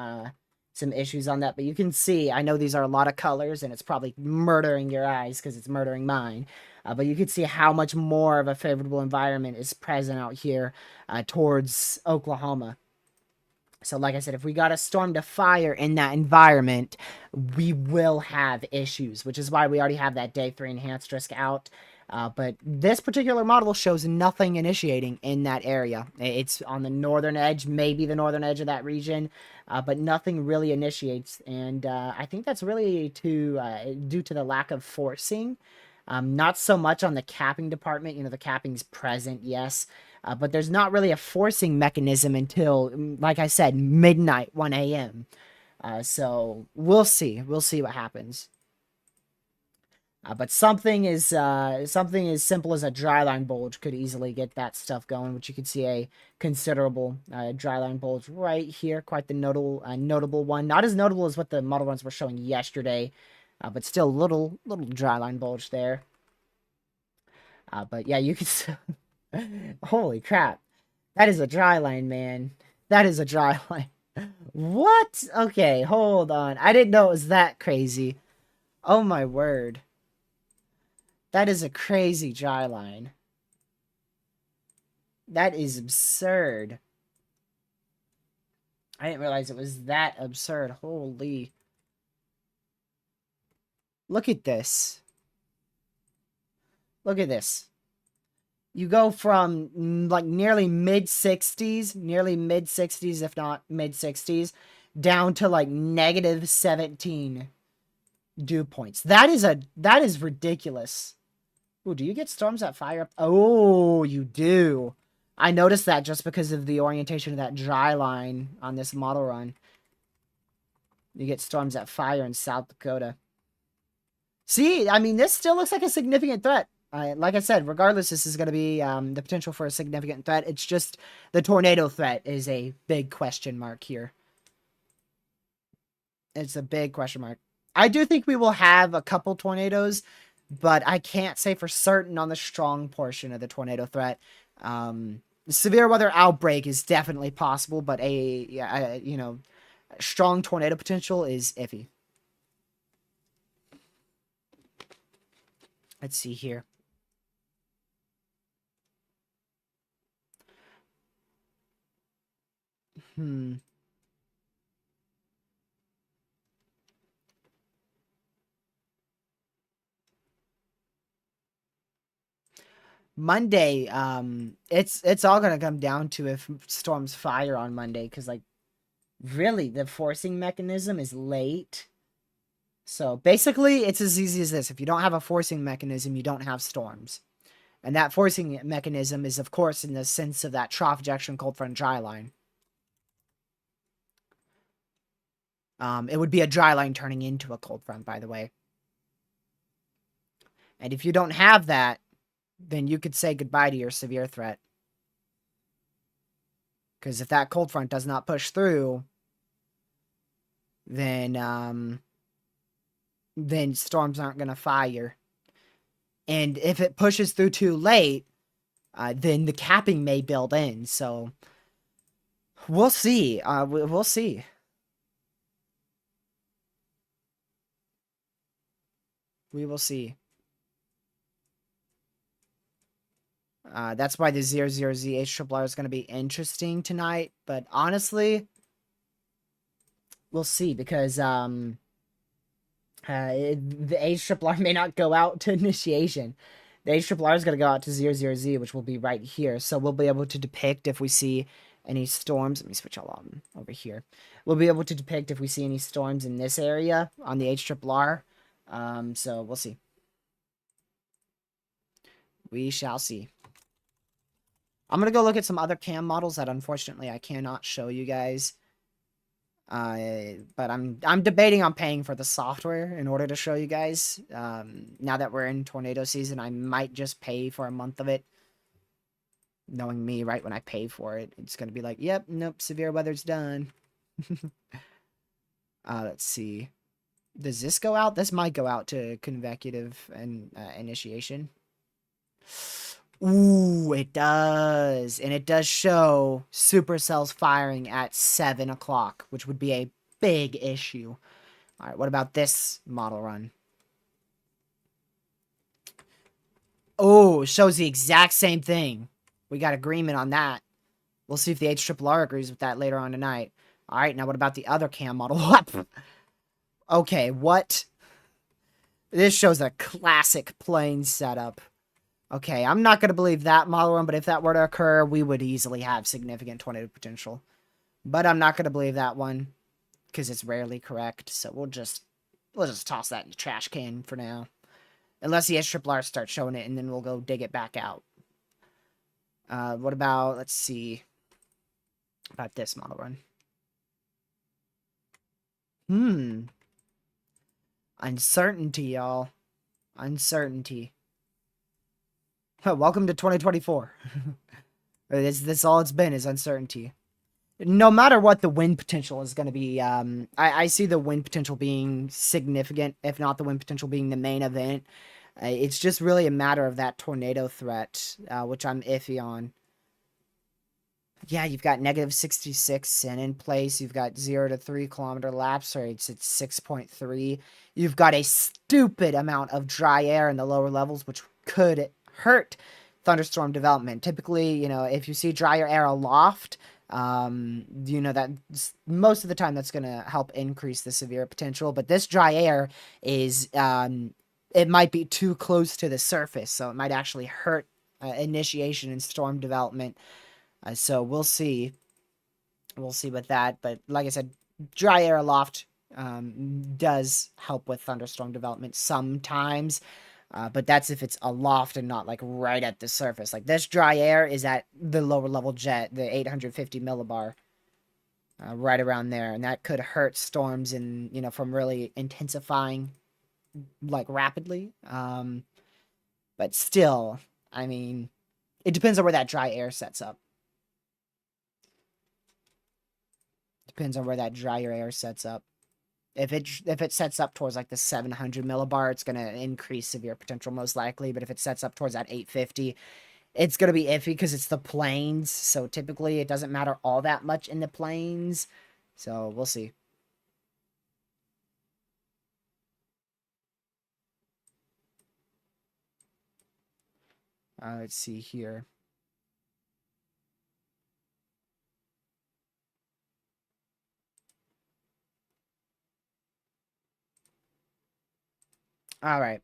some issues on that, but you can see, I know these are a lot of colors, and it's probably murdering your eyes because it's murdering mine. But you can see how much more of a favorable environment is present out here towards Oklahoma. So like I said, if we got a storm to fire in that environment, we will have issues, which is why we already have that day 3 enhanced risk out. But this particular model shows nothing initiating in that area. It's on the northern edge, maybe the northern edge of that region, but nothing really initiates. And I think that's really due to the lack of forcing. Not so much on the capping department. The capping's present, yes. But there's not really a forcing mechanism until, like I said, midnight, 1 a.m. So we'll see. We'll see what happens. But something as simple as a dryline bulge could easily get that stuff going, which you can see a considerable dryline bulge right here. Quite the notable one. Not as notable as what the model runs were showing yesterday, but still little dryline bulge there. But yeah, you can still... Holy crap. That is a dry line, man. That is a dry line. What? Okay, hold on. I didn't know it was that crazy. Oh my word. That is a crazy dry line. That is absurd. I didn't realize it was that absurd. Holy. Look at this. Look at this. You go from like nearly mid-60s, if not mid-60s, down to like negative 17 dew points. That is ridiculous. Ooh, do you get storms that fire up? Oh, you do. I noticed that just because of the orientation of that dry line on this model run. You get storms that fire in South Dakota. See, I mean, this still looks like a significant threat. Like I said, regardless, this is going to be the potential for a significant threat. It's just the tornado threat is a big question mark here. It's a big question mark. I do think we will have a couple tornadoes, but I can't say for certain on the strong portion of the tornado threat. Severe weather outbreak is definitely possible, but strong tornado potential is iffy. Let's see here. Monday, it's all gonna come down to if storms fire on Monday, because like really the forcing mechanism is late. So basically it's as easy as this. If you don't have a forcing mechanism, you don't have storms. And that forcing mechanism is of course in the sense of that trough ejection cold front dry line. It would be a dry line turning into a cold front, by the way. And if you don't have that, then you could say goodbye to your severe threat. Because if that cold front does not push through, then storms aren't going to fire. And if it pushes through too late, then the capping may build in. So we'll see. We'll see. We will see. That's why the 00Z HRRR is going to be interesting tonight. But honestly, we'll see, because the HRRR may not go out to initiation. The HRRR is going to go out to 00Z, which will be right here. So we'll be able to depict if we see any storms. Let me switch all on over here. We'll be able to depict if we see any storms in this area on the HRRR. So we'll see. We shall see. I'm going to go look at some other cam models that unfortunately I cannot show you guys. But I'm debating on paying for the software in order to show you guys. Now that we're in tornado season, I might just pay for a month of it. Knowing me, right when I pay for it, it's going to be like, yep, nope, severe weather's done. Let's see. Does this go out? This might go out to convecutive and initiation. Ooh, it does. And it does show Supercell's firing at 7 o'clock, which would be a big issue. All right, what about this model run? Oh, shows the exact same thing. We got agreement on that. We'll see if the HRRR agrees with that later on tonight. All right, now what about the other cam model? Okay, what? This shows a classic plane setup. Okay, I'm not going to believe that model run, but if that were to occur, we would easily have significant tornado potential. But I'm not going to believe that one, because it's rarely correct, so we'll just toss that in the trash can for now. Unless the HRRR starts showing it, and then we'll go dig it back out. What about, let's see, about this model run? Uncertainty, y'all. Uncertainty. Welcome to 2024. This all it's been is uncertainty. No matter what, the wind potential is going to be, I see the wind potential being significant, if not the wind potential being the main event. It's just really a matter of that tornado threat, which I'm iffy on. Yeah, you've got negative 66 and in place. You've got 0 to 3 kilometer lapse rates at 6.3. You've got a stupid amount of dry air in the lower levels, which could hurt thunderstorm development. Typically, you know, if you see drier air aloft, you know that most of the time that's going to help increase the severe potential. But this dry air is, it might be too close to the surface, so it might actually hurt initiation and storm development. So we'll see. We'll see with that. But like I said, dry air aloft does help with thunderstorm development sometimes. But that's if it's aloft and not like right at the surface. Like this dry air is at the lower level jet, the 850 millibar, right around there. And that could hurt storms and, you know, from really intensifying like rapidly. But still, I mean, it depends on where that dry air sets up. Depends on where that drier air sets up. If it sets up towards like the 700 millibar, it's going to increase severe potential most likely. But if it sets up towards that 850, it's going to be iffy because it's the plains. So typically it doesn't matter all that much in the plains. So we'll see. Let's see here. All right.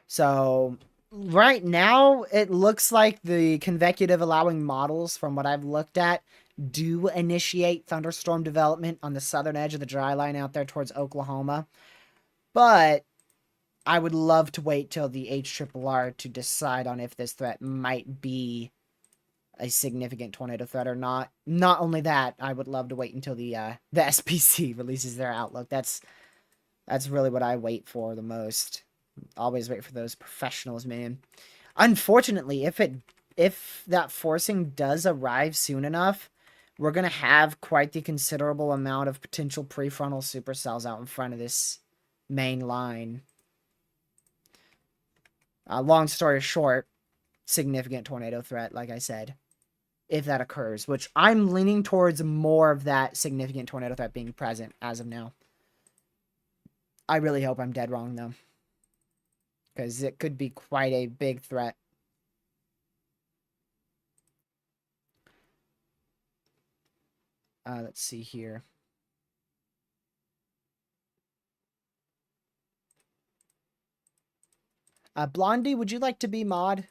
So right now, it looks like the convective allowing models, from what I've looked at, do initiate thunderstorm development on the southern edge of the dry line out there towards Oklahoma. But I would love to wait till the HRRR to decide on if this threat might be a significant tornado threat or not. Not only that, I would love to wait until the SPC releases their outlook. That's really what I wait for the most. Always wait for those professionals, man. Unfortunately, if that forcing does arrive soon enough, we're gonna have quite the considerable amount of potential prefrontal supercells out in front of this main line. Long story short, significant tornado threat, like I said, if that occurs, which I'm leaning towards more of that significant tornado threat being present as of now. I really hope I'm dead wrong, though, because it could be quite a big threat. Let's see here. Blondie, would you like to be mod?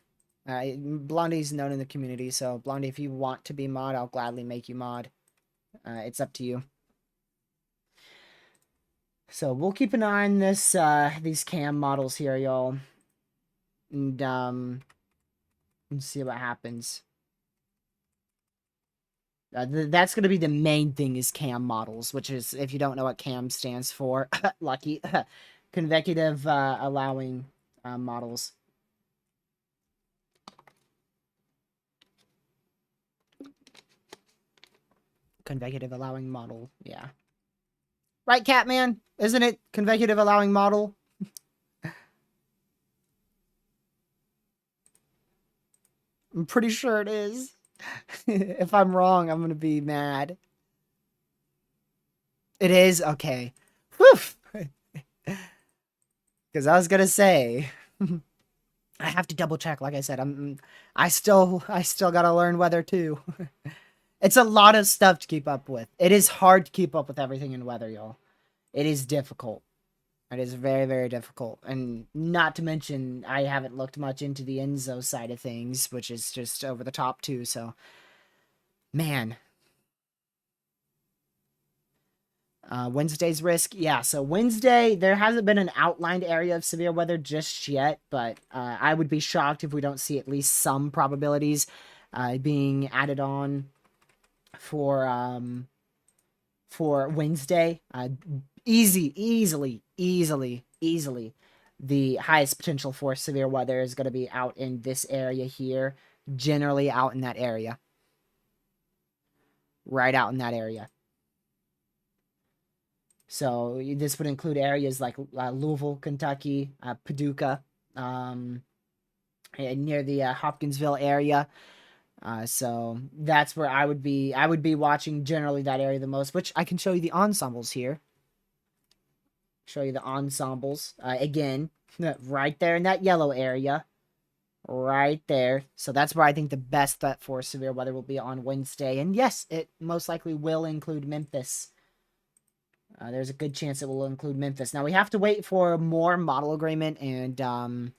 Blondie's known in the community, so Blondie, if you want to be mod, I'll gladly make you mod. It's up to you. So we'll keep an eye on this, these cam models here, y'all, and see what happens. That's going to be the main thing, is cam models, which is, if you don't know what cam stands for, lucky, convective allowing models. Convective allowing model, yeah. Right, Catman? Isn't it convective allowing model? I'm pretty sure it is. If I'm wrong, I'm going to be mad. It is? Okay. Whew! Because I was going to say... I have to double check, like I said. I still got to learn weather, too. It's a lot of stuff to keep up with. It is hard to keep up with everything in weather, y'all. It is difficult. It is very, very difficult. And not to mention, I haven't looked much into the ENSO side of things, which is just over the top, too. So, man. Wednesday's risk. Yeah, so Wednesday, there hasn't been an outlined area of severe weather just yet, but I would be shocked if we don't see at least some probabilities being added on for Wednesday. Easily, the highest potential for severe weather is going to be out in this area here, generally out in that area. Right out in that area. So this would include areas like Louisville, Kentucky, Paducah, near the Hopkinsville area. So that's where I would be watching generally that area the most, which I can show you the ensembles here. Show you the ensembles. Again, right there in that yellow area. Right there. So that's where I think the best threat for severe weather will be on Wednesday. And yes, it most likely will include Memphis. There's a good chance it will include Memphis. Now we have to wait for more model agreement and to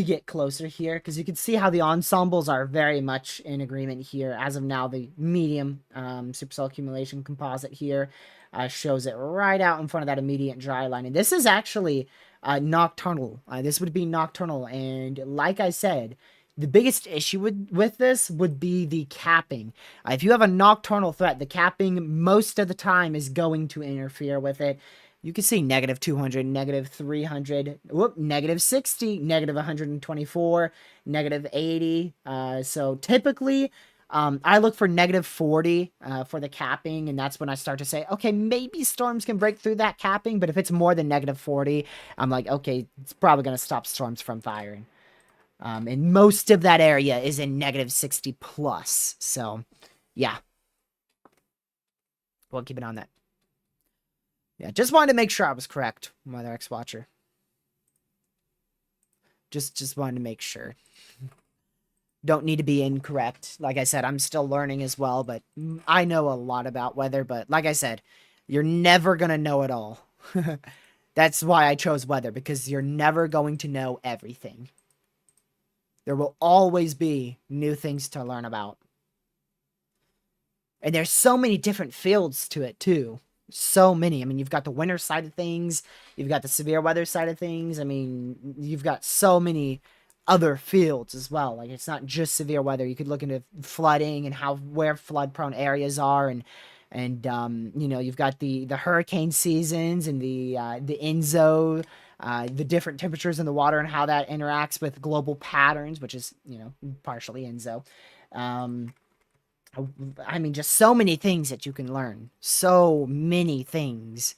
get closer here, because you can see how the ensembles are very much in agreement here. As of now, the medium supercell accumulation composite here shows it right out in front of that immediate dry line. And this is actually nocturnal. This would be nocturnal. And like I said, the biggest issue with this would be the capping. If you have a nocturnal threat, the capping most of the time is going to interfere with it. You can see negative 200, negative 300, whoop, negative 60, negative 124, negative 80. So typically, I look for negative 40 for the capping, and that's when I start to say, okay, maybe storms can break through that capping, but if it's more than negative 40, I'm like, okay, it's probably going to stop storms from firing. And most of that area is in negative 60 plus. So, yeah. We'll keep an eye on that. Yeah, just wanted to make sure I was correct, Mother X Watcher. Just wanted to make sure. Don't need to be incorrect. Like I said, I'm still learning as well, but I know a lot about weather. But like I said, you're never going to know it all. That's why I chose weather, because you're never going to know everything. There will always be new things to learn about. And there's so many different fields to it, too. So many. I mean, you've got the winter side of things. You've got the severe weather side of things. I mean, you've got so many other fields as well. Like, it's not just severe weather. You could look into flooding and where flood prone areas are, and you know, you've got the hurricane seasons and the ENSO, the different temperatures in the water and how that interacts with global patterns, which is, you know, partially ENSO. I mean, just so many things that you can learn. So many things.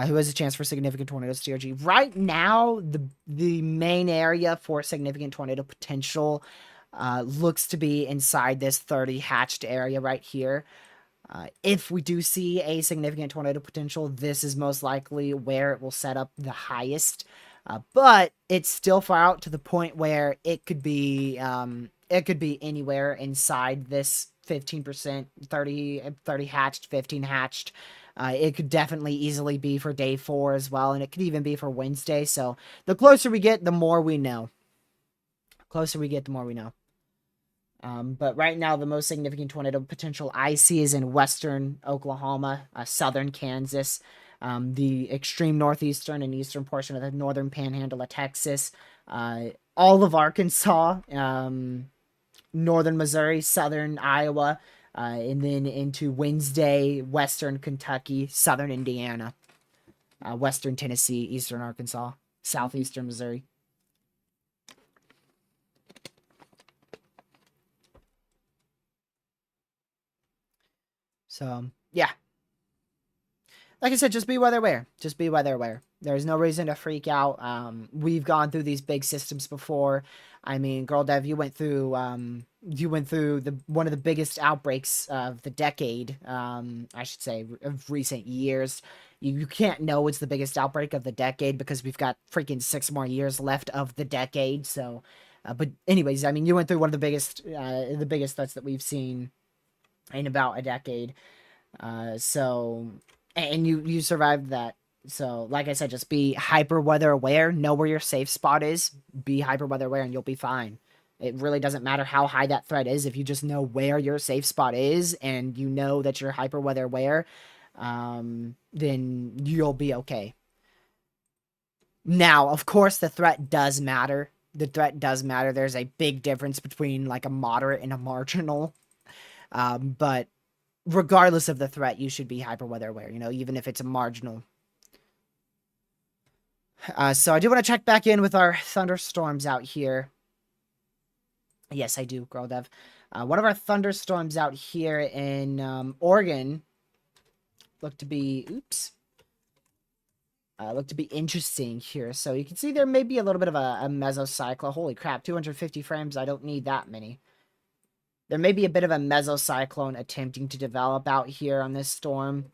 Who has a chance for significant tornadoes, TRG? Right now, the main area for significant tornado potential looks to be inside this 30 hatched area right here. If we do see a significant tornado potential, this is most likely where it will set up the highest. But it's still far out to the point where it could be anywhere inside this 15%, 30 hatched, 15 hatched. It could definitely easily be for day 4 as well, and it could even be for Wednesday. So the closer we get, the more we know. Closer we get, the more we know. But right now, the most significant tornado potential I see is in western Oklahoma, southern Kansas, the extreme northeastern and eastern portion of the northern panhandle of Texas, all of Arkansas, northern Missouri, southern Iowa, and then into Wednesday, western Kentucky, southern Indiana, western Tennessee, eastern Arkansas, southeastern Missouri. So, yeah. Like I said, just be weather aware. Just be weather aware. There's no reason to freak out. We've gone through these big systems before. I mean, Girl Dev, you went through the one of the biggest outbreaks of the decade. I should say of recent years. You can't know it's the biggest outbreak of the decade because we've got freaking 6 more years left of the decade. So, but anyways, I mean, you went through one of the biggest threats that we've seen in about a decade. So, and you survived that. So, like I said, just be hyper weather aware, know where your safe spot is, be hyper weather aware, and you'll be fine. It really doesn't matter how high that threat is. If you just know where your safe spot is and you know that you're hyper weather aware, then you'll be okay. Now, of course, the threat does matter. The threat does matter. There's a big difference between like a moderate and a marginal. But regardless of the threat, you should be hyper weather aware, you know, even if it's a marginal. So I do want to check back in with our thunderstorms out here. Yes, I do, Girl Dev. One of our thunderstorms out here in Oregon look to be, look to be interesting here. So you can see there may be a little bit of a mesocyclone. Holy crap, 250 frames. I don't need that many. There may be a bit of a mesocyclone attempting to develop out here on this storm.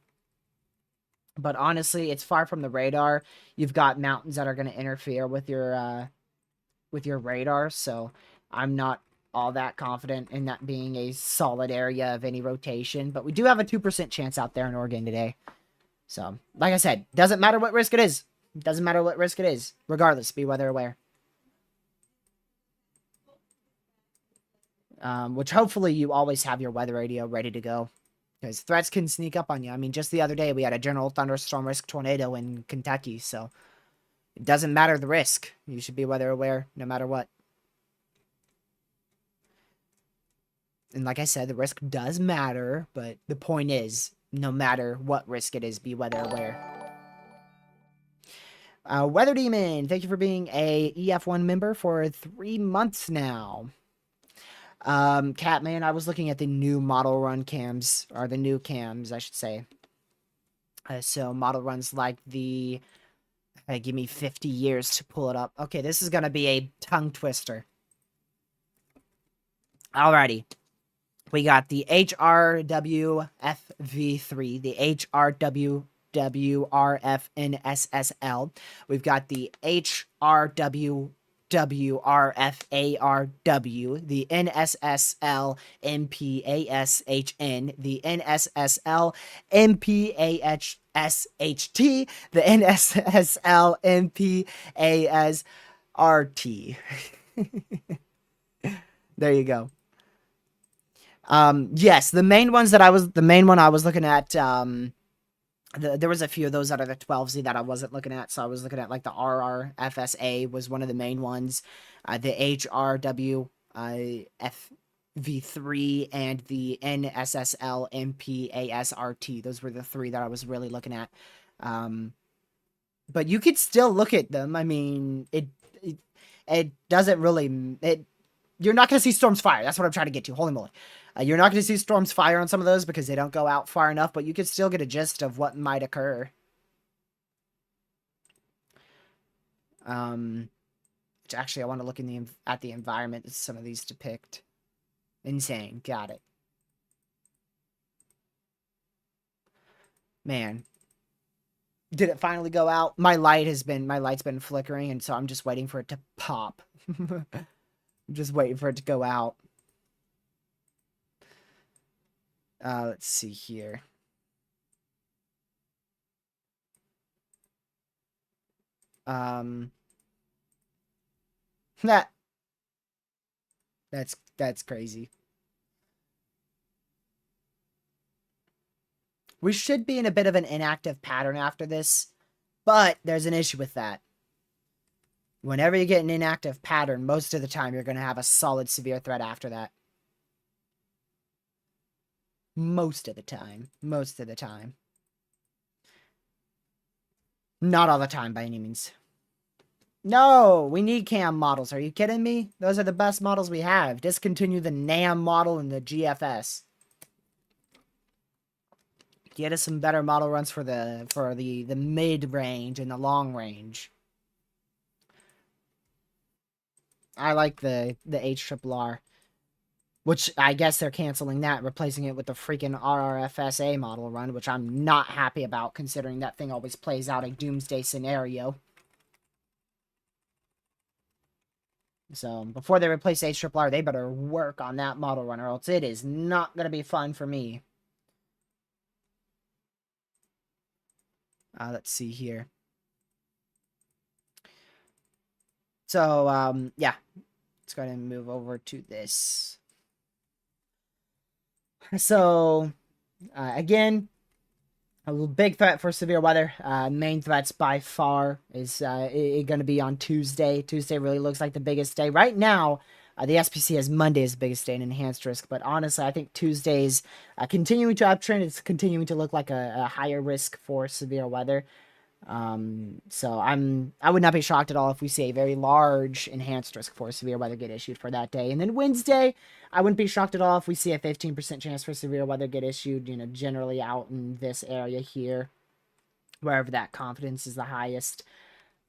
But honestly, it's far from the radar. You've got mountains that are going to interfere with your radar, so I'm not all that confident in that being a solid area of any rotation. But we do have a 2% chance out there in Oregon today. So, like I said, doesn't matter what risk it is. Doesn't matter what risk it is. Regardless, be weather aware. Which hopefully you always have your weather radio ready to go. Because threats can sneak up on you. I mean, just the other day, we had a general thunderstorm risk tornado in Kentucky, so it doesn't matter the risk. You should be weather aware no matter what. And like I said, the risk does matter, but the point is, no matter what risk it is, be weather aware. Weather Demon, thank you for being a EF1 member for 3 months now. Catman, I was looking at the new model run cams, or the new cams, I should say. So model runs like the, give me 50 years to pull it up. Okay, this is going to be a tongue twister. Alrighty. We got the HRWFV3, the HRWWRFNSSL. We've got the HRW WRFARW, the NSSL MPASHN, the NSSL MPASSHT, the NSSL MPASRT. There you go. Yes, the main one I was looking at, there was a few of those out of the 12Z that I wasn't looking at, so I was looking at like the RRFSA was one of the main ones, the HRW FV3 and the NSSL MPASRT. Those were the three that I was really looking at. But you could still look at them. I mean, it doesn't really you're not going to see storms fire. That's what I'm trying to get to. Holy moly. You're not going to see storms fire on some of those because they don't go out far enough, but you could still get a gist of what might occur. Which actually I want to look at the environment that some of these depict. Insane. Got it. Man. Did it finally go out? My light's been flickering, and so I'm just waiting for it to pop. I'm just waiting for it to go out. Let's see here. That's crazy. We should be in a bit of an inactive pattern after this, but there's an issue with that. Whenever you get an inactive pattern, most of the time you're going to have a solid severe threat after that. Most of the time. Most of the time. Not all the time by any means. No, we need CAM models. Are you kidding me? Those are the best models we have. Discontinue the NAM model and the GFS. Get us some better model runs for the mid range and the long range. I like the HRRR, which I guess they're canceling that, replacing it with the freaking RRFSA model run, which I'm not happy about considering that thing always plays out a doomsday scenario. So before they replace HRRR, they better work on that model run, or else it is not going to be fun for me. Let's see here. So, yeah. Let's go ahead and move over to this. So, again, a big threat for severe weather. Main threats by far is going to be on Tuesday. Tuesday really looks like the biggest day. Right now, the SPC has Monday as the biggest day in enhanced risk. But honestly, I think Tuesday's continuing to uptrend. It's continuing to look like a higher risk for severe weather. So I would not be shocked at all if we see a very large enhanced risk for severe weather get issued for that day. And then Wednesday, I wouldn't be shocked at all if we see a 15% chance for severe weather get issued, you know, generally out in this area here, wherever that confidence is the highest.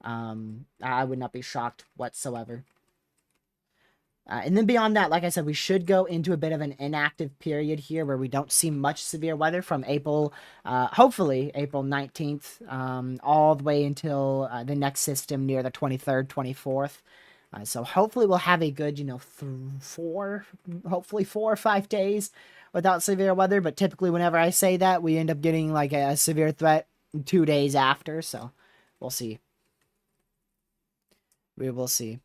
I would not be shocked whatsoever. And then beyond that, like I said, we should go into a bit of an inactive period here where we don't see much severe weather from April, hopefully April 19th, all the way until the next system near the 23rd, 24th. So hopefully we'll have a good, you know, hopefully 4 or 5 days without severe weather. But typically whenever I say that, we end up getting like a severe threat 2 days after. So we'll see. We will see.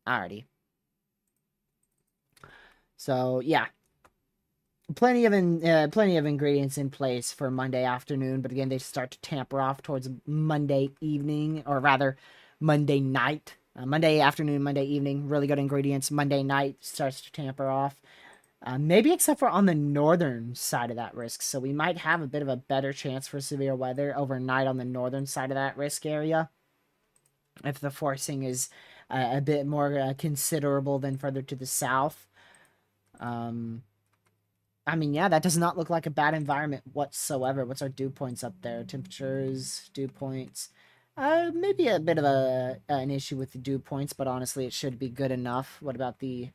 Alrighty. So yeah, plenty of ingredients in place for Monday afternoon, but again, they start to tamper off towards Monday evening, or rather, Monday night. Monday afternoon, Monday evening, really good ingredients. Monday night starts to tamper off. Maybe except for on the northern side of that risk. So we might have a bit of a better chance for severe weather overnight on the northern side of that risk area, if the forcing is a bit more considerable than further to the south. I mean, yeah, that does not look like a bad environment whatsoever. What's our dew points up there? Temperatures, dew points. Maybe a bit of an issue with the dew points, but honestly, it should be good enough. What about the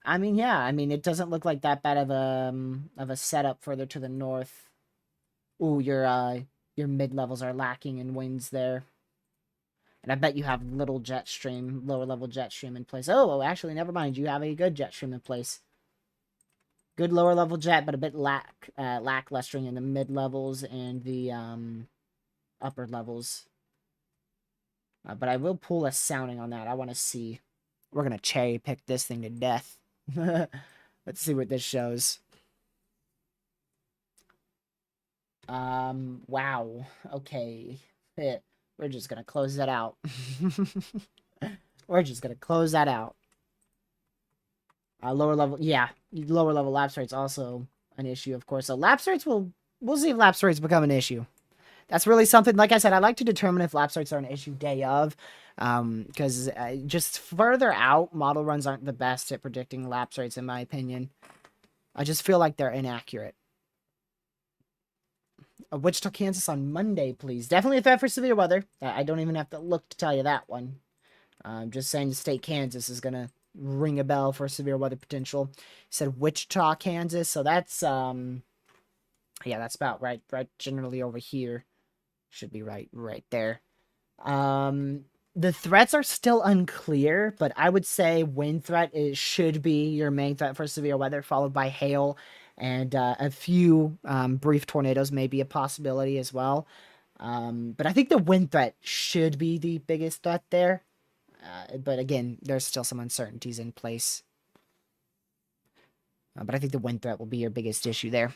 I mean, yeah. I mean, it doesn't look like that bad of a setup further to the north. Ooh, your mid levels are lacking in winds there. And I bet you have little jet stream, lower level jet stream in place. Oh, actually, never mind. You have a good jet stream in place. Good lower level jet, but a bit lacklustering in the mid levels and the upper levels. But I will pull a sounding on that. I want to see. We're gonna cherry pick this thing to death. Let's see what this shows. Wow. Okay. We're just gonna close that out. We're just gonna close that out. Lower level, yeah, lower level lapse rate's also an issue, of course. So lapse rates we'll see if lapse rates become an issue. That's really something. Like I said, I like to determine if lapse rates are an issue day of, because just further out, model runs aren't the best at predicting lapse rates, in my opinion. I just feel like they're inaccurate. Wichita, Kansas on Monday, please. Definitely a threat for severe weather. I don't even have to look to tell you that one. Just saying the state Kansas is going to ring a bell for severe weather potential. He said Wichita, Kansas. So that's, yeah, that's about right generally over here. Should be right there. The threats are still unclear, but I would say wind threat should be your main threat for severe weather, followed by hail and a few brief tornadoes may be a possibility as well. But I think the wind threat should be the biggest threat there. But again, there's still some uncertainties in place. But I think the wind threat will be your biggest issue there.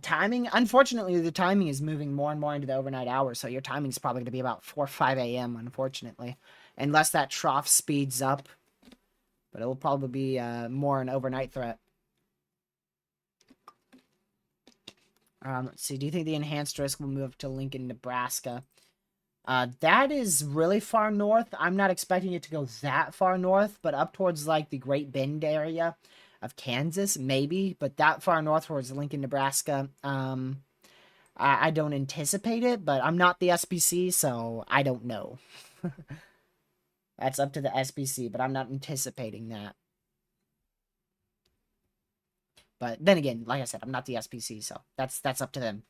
Timing, unfortunately, the timing is moving more and more into the overnight hours, so your timing is probably going to be about 4 or 5 a.m., unfortunately. Unless that trough speeds up. But it will probably be more an overnight threat. Let's see, do you think the enhanced risk will move to Lincoln, Nebraska? That is really far north. I'm not expecting it to go that far north, but up towards, like, the Great Bend area of Kansas, maybe, but that far north towards Lincoln, Nebraska, I don't anticipate it, but I'm not the SBC, so I don't know. That's up to the SBC, but I'm not anticipating that. But then again, like I said, I'm not the SBC, so that's up to them.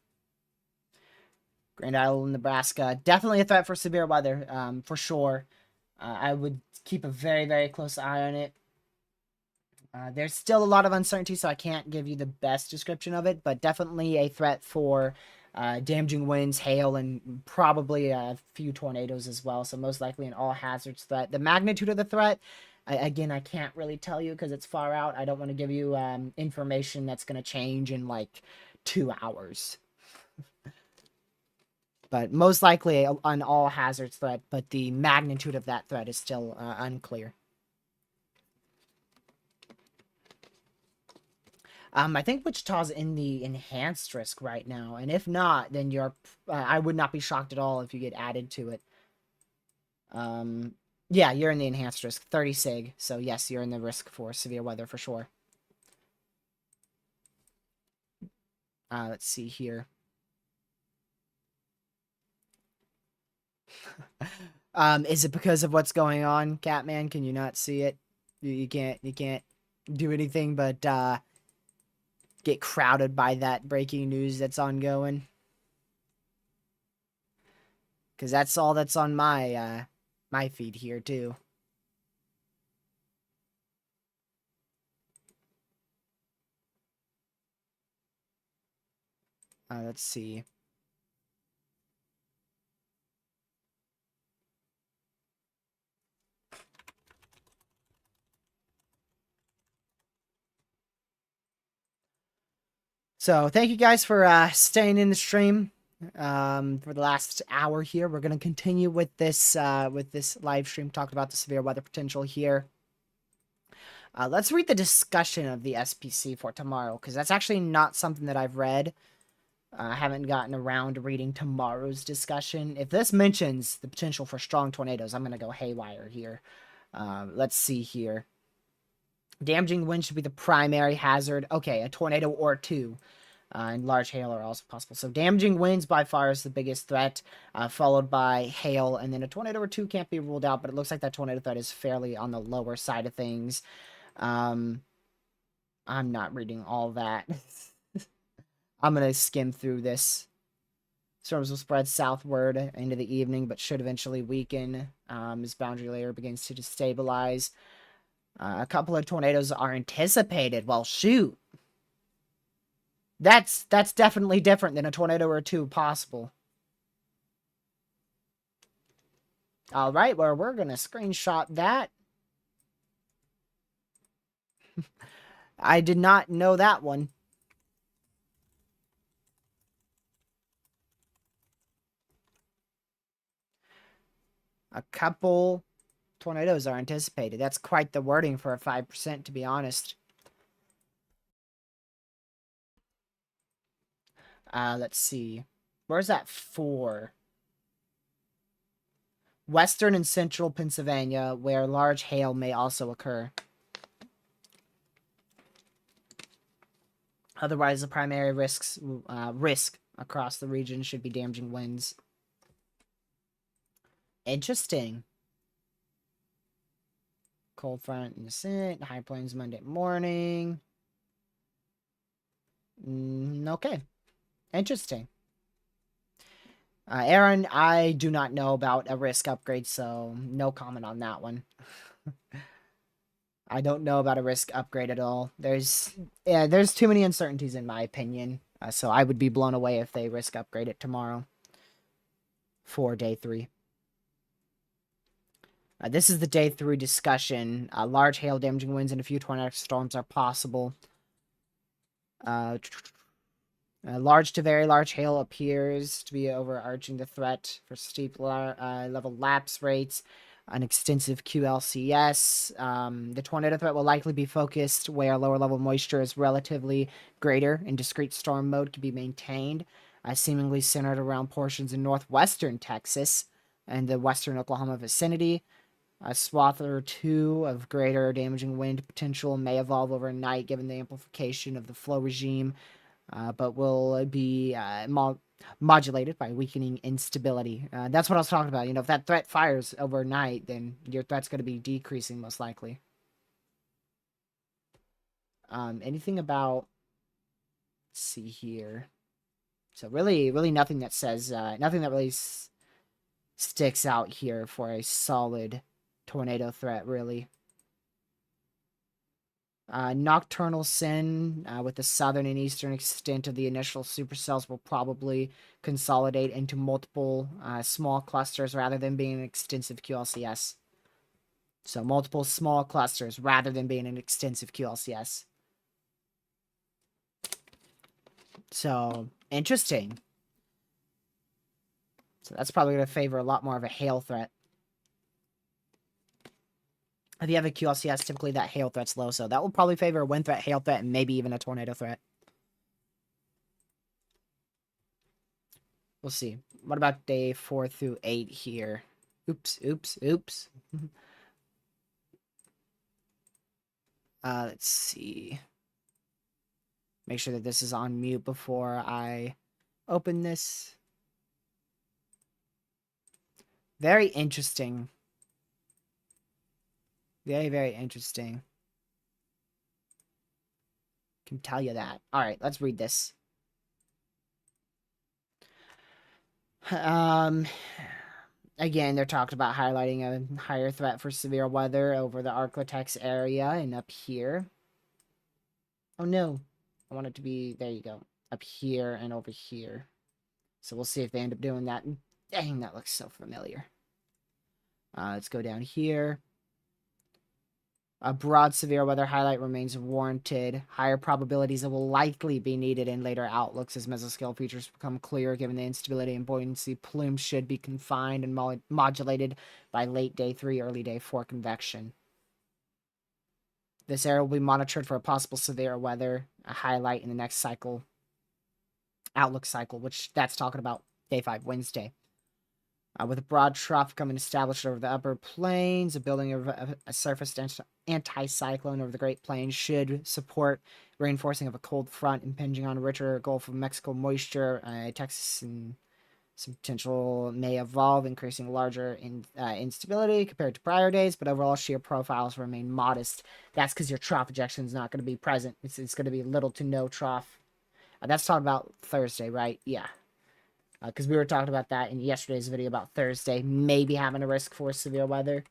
Grand Island, Nebraska, definitely a threat for severe weather, for sure. I would keep a very, very close eye on it. There's still a lot of uncertainty, so I can't give you the best description of it, but definitely a threat for damaging winds, hail, and probably a few tornadoes as well. So most likely an all hazards threat. The magnitude of the threat, again, I can't really tell you because it's far out. I don't want to give you information that's going to change in like 2 hours. But most likely an all hazards threat, but the magnitude of that threat is still unclear. I think Wichita's in the enhanced risk right now, and if not, then you're. I would not be shocked at all if you get added to it. Yeah, you're in the enhanced risk, 30 sig. So yes, you're in the risk for severe weather for sure. Let's see here. Is it because of what's going on, Catman? Can you not see it? You can't do anything but get crowded by that breaking news that's ongoing. Because that's all that's on my my feed here too. Let's see. So thank you guys for staying in the stream for the last hour here. We're going to continue with this live stream talking about the severe weather potential here. Let's read the discussion of the SPC for tomorrow, because that's actually not something that I've read. I haven't gotten around to reading tomorrow's discussion. If this mentions the potential for strong tornadoes, I'm going to go haywire here. Let's see here. Damaging wind should be the primary hazard. Okay, a tornado or two. And large hail are also possible. So damaging winds by far is the biggest threat, followed by hail, and then a tornado or two can't be ruled out, but it looks like that tornado threat is fairly on the lower side of things. I'm not reading all that. I'm going to skim through this. Storms will spread southward into the evening, but should eventually weaken as boundary layer begins to destabilize. A couple of tornadoes are anticipated. Well, shoot. That's definitely different than a tornado or two possible. All right, well, we're going to screenshot that. I did not know that one. A couple tornadoes are anticipated. That's quite the wording for a 5%, to be honest. Let's see. Where's that for? Western and central Pennsylvania, where large hail may also occur. Otherwise, the primary risk across the region should be damaging winds. Interesting. Cold front in descent. High plains Monday morning. Okay. Interesting. Aaron, I do not know about a risk upgrade, so no comment on that one. I don't know about a risk upgrade at all. There's too many uncertainties in my opinion. So I would be blown away if they risk upgrade it tomorrow for day 3. This is the day 3 discussion. Large hail damaging winds and a few tornadic storms are possible. Large to very large hail appears to be overarching the threat for steep level lapse rates. An extensive QLCS. The tornado threat will likely be focused where lower level moisture is relatively greater and discrete storm mode can be maintained, seemingly centered around portions in northwestern Texas and the western Oklahoma vicinity. A swath or two of greater damaging wind potential may evolve overnight given the amplification of the flow regime, but will be modulated by weakening instability. That's what I was talking about. You know, if that threat fires overnight, then your threat's going to be decreasing most likely. Anything about... Let's see here. So really nothing that says... nothing that really sticks out here for a solid tornado threat, really. Nocturnal sin with the southern and eastern extent of the initial supercells will probably consolidate into multiple small clusters rather than being an extensive QLCS. So multiple small clusters rather than being an extensive QLCS. So, interesting. So that's probably going to favor a lot more of a hail threat. If you have a QLCS, typically that hail threat's low, so that will probably favor a wind threat, hail threat, and maybe even a tornado threat. We'll see. What about day 4 through 8 here? Oops. Let's see. Make sure that this is on mute before I open this. Very interesting. Very interesting. Can tell you that. All right, let's read this. Again, they're talking about highlighting a higher threat for severe weather over the Arklatex area and up here. Oh no, I want it to be, there you go, up here and over here. So we'll see if they end up doing that. Dang, that looks so familiar. Let's go down here. A broad severe weather highlight remains warranted. Higher probabilities that will likely be needed in later outlooks as mesoscale features become clear, given the instability and buoyancy. Plumes should be confined and modulated by late day 3, early day 4 convection. This area will be monitored for a possible severe weather, a highlight in the next cycle, outlook cycle, which that's talking about day 5, Wednesday. With a broad trough coming established over the upper plains, a building of a surface anticyclone over the Great Plains should support reinforcing of a cold front impinging on a richer Gulf of Mexico moisture. Texas and Some potential may evolve, increasing larger instability compared to prior days, but overall shear profiles remain modest. That's because your trough ejection is not going to be present. It's going to be little to no trough. That's talking about Thursday, right? Yeah. Because we were talking about that in yesterday's video about Thursday, maybe having a risk for severe weather.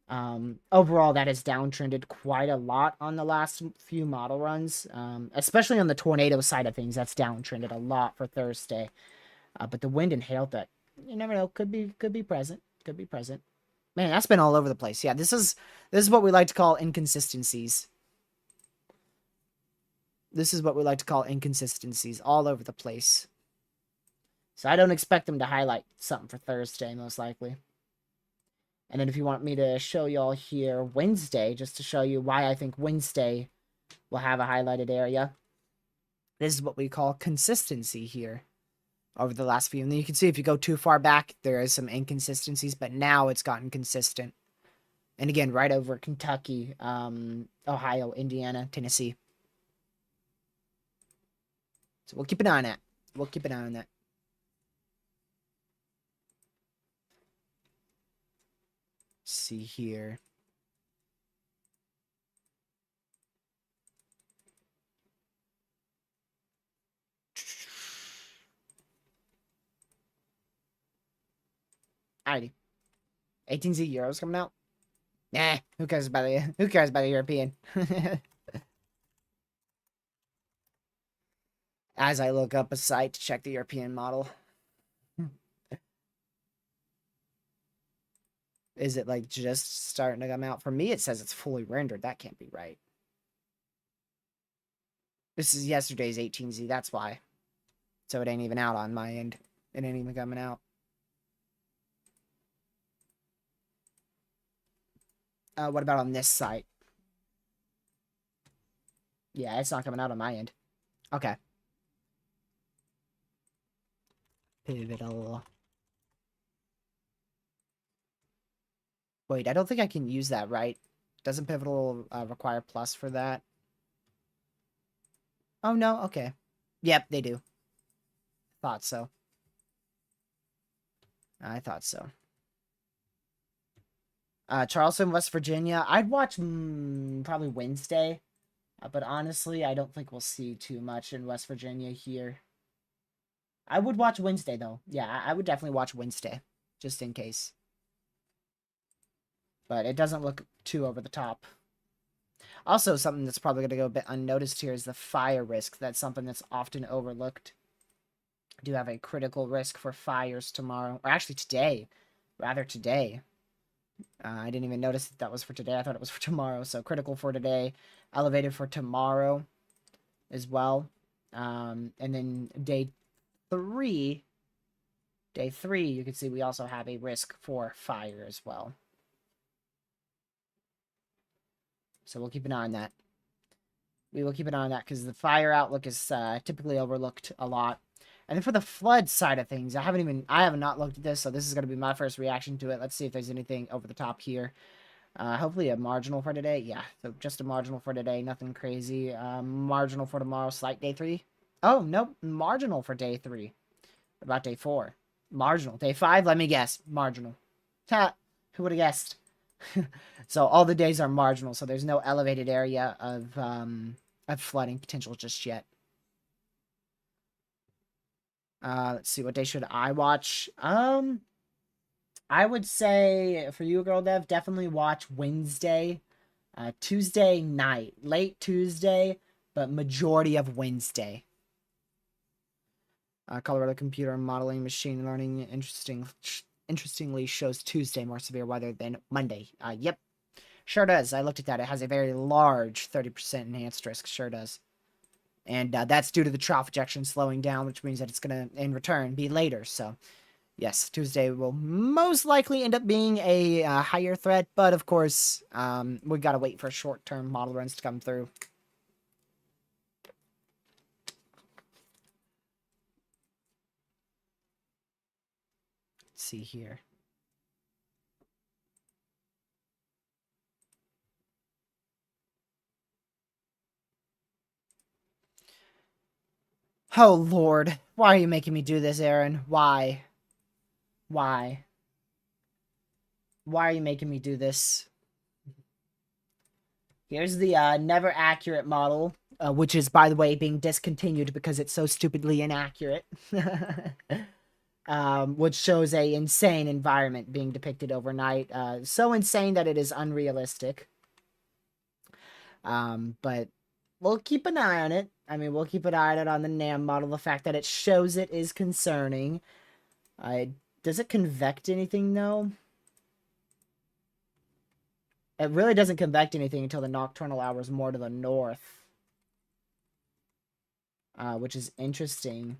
Overall, that has downtrended quite a lot on the last few model runs, especially on the tornado side of things. That's downtrended a lot for Thursday. But the wind and hail threat, you never know, could be present. Could be present. Man, that's been all over the place. Yeah, this is what we like to call inconsistencies. This is what we like to call inconsistencies all over the place. So I don't expect them to highlight something for Thursday, most likely. And then if you want me to show y'all here Wednesday, just to show you why I think Wednesday will have a highlighted area. This is what we call consistency here over the last few. And then you can see if you go too far back, there is some inconsistencies, but now it's gotten consistent. And again, right over Kentucky, Ohio, Indiana, Tennessee. So we'll keep an eye on that. We'll keep an eye on that. Let's see here. Alrighty. 18Z Euros coming out? Nah, who cares about the European? As I look up a site to check the European model. Is it like just starting to come out? For me, it says it's fully rendered. That can't be right. This is yesterday's 18Z, that's why. So it ain't even out on my end. It ain't even coming out. What about on this site? Yeah, it's not coming out on my end. Okay. Pivotal. Wait, I don't think I can use that, right? Doesn't Pivotal require plus for that? Oh, no? Okay. Yep, they do. Thought so. I thought so. Charleston, West Virginia. I'd watch probably Wednesday. But honestly, I don't think we'll see too much in West Virginia here. I would watch Wednesday, though. Yeah, I would definitely watch Wednesday. Just in case. But it doesn't look too over the top. Also, something that's probably going to go a bit unnoticed here is the fire risk. That's something that's often overlooked. I do have a critical risk for fires tomorrow. Or actually today. Rather today. I didn't even notice that was for today. I thought it was for tomorrow. So critical for today. Elevated for tomorrow as well. And then day 3, you can see we also have a risk for fire as well. So we'll keep an eye on that. We will keep an eye on that because the fire outlook is typically overlooked a lot. And then for the flood side of things, I have not looked at this, so this is going to be my first reaction to it. Let's see if there's anything over the top here. Hopefully a marginal for today. Yeah, so just a marginal for today. Nothing crazy. Marginal for tomorrow. Slight day 3. Oh, nope. Marginal for day 3. What about day 4? Marginal. Day 5, let me guess. Marginal. Ha! Who would have guessed? So all the days are marginal, so there's no elevated area of flooding potential just yet. Let's see, what day should I watch? I would say for you, Girl Dev, definitely watch Wednesday, Tuesday night, late Tuesday, but majority of Wednesday. Colorado Computer Modeling Machine Learning interestingly shows Tuesday more severe weather than Monday. Yep, sure does. I looked at that. It has a very large 30% enhanced risk. Sure does. And that's due to the trough ejection slowing down, which means that it's going to, in return, be later. So, yes, Tuesday will most likely end up being a higher threat. But, of course, we've got to wait for short-term model runs to come through. Let's see here. Oh, Lord. Why are you making me do this, Aaron? Why? Why? Why are you making me do this? Here's the never accurate model, which is, by the way, being discontinued because it's so stupidly inaccurate. Which shows a insane environment being depicted overnight. So insane that it is unrealistic. But we'll keep an eye on it. I mean, we'll keep an eye on it on the NAM model. The fact that it shows it is concerning. Does it convect anything, though? It really doesn't convect anything until the nocturnal hours more to the north. Which is interesting,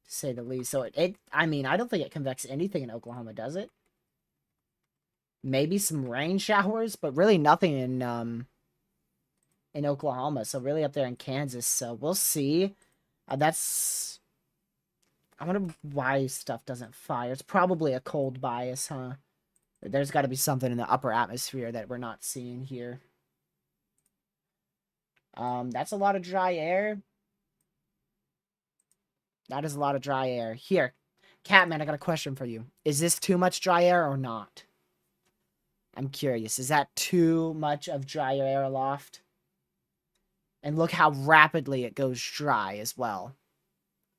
to say the least. So I mean, I don't think it convects anything in Oklahoma, does it? Maybe some rain showers, but really nothing in Oklahoma. So really up there in Kansas. So we'll see. I wonder why stuff doesn't fire. It's probably a cold bias, huh? There's got to be something in the upper atmosphere that we're not seeing here. That's a lot of dry air. That is a lot of dry air. Here, Catman, I got a question for you. Is this too much dry air or not? I'm curious. Is that too much of dry air aloft? And look how rapidly it goes dry as well.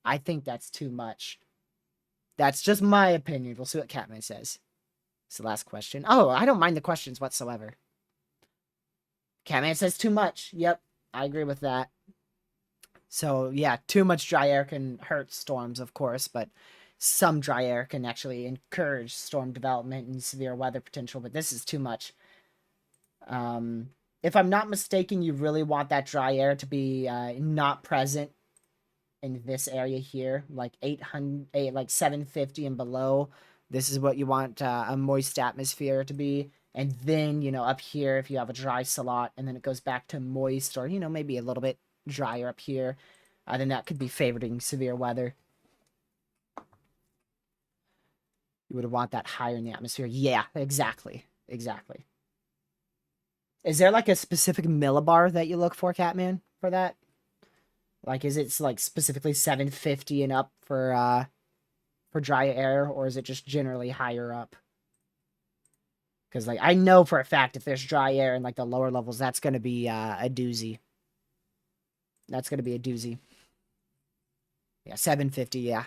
I think that's too much. That's just my opinion. We'll see what Catman says. It's the last question. Oh, I don't mind the questions whatsoever. Catman says too much. Yep, I agree with that. So, yeah, too much dry air can hurt storms, of course, but some dry air can actually encourage storm development and severe weather potential, but this is too much. If I'm not mistaken, you really want that dry air to be not present in this area here, like 750 and below. This is what you want a moist atmosphere to be. And then, you know, up here, if you have a dry slot, and then it goes back to moist, or, you know, maybe a little bit drier up here, then that could be favoring severe weather. You would want that higher in the atmosphere. Yeah, exactly. Exactly. Is there, like, a specific millibar that you look for, Catman, for that? Like, is it, like, specifically 750 and up for dry air, or is it just generally higher up? Because, like, I know for a fact if there's dry air in, like, the lower levels, that's going to be a doozy. That's going to be a doozy. Yeah, 750, yeah.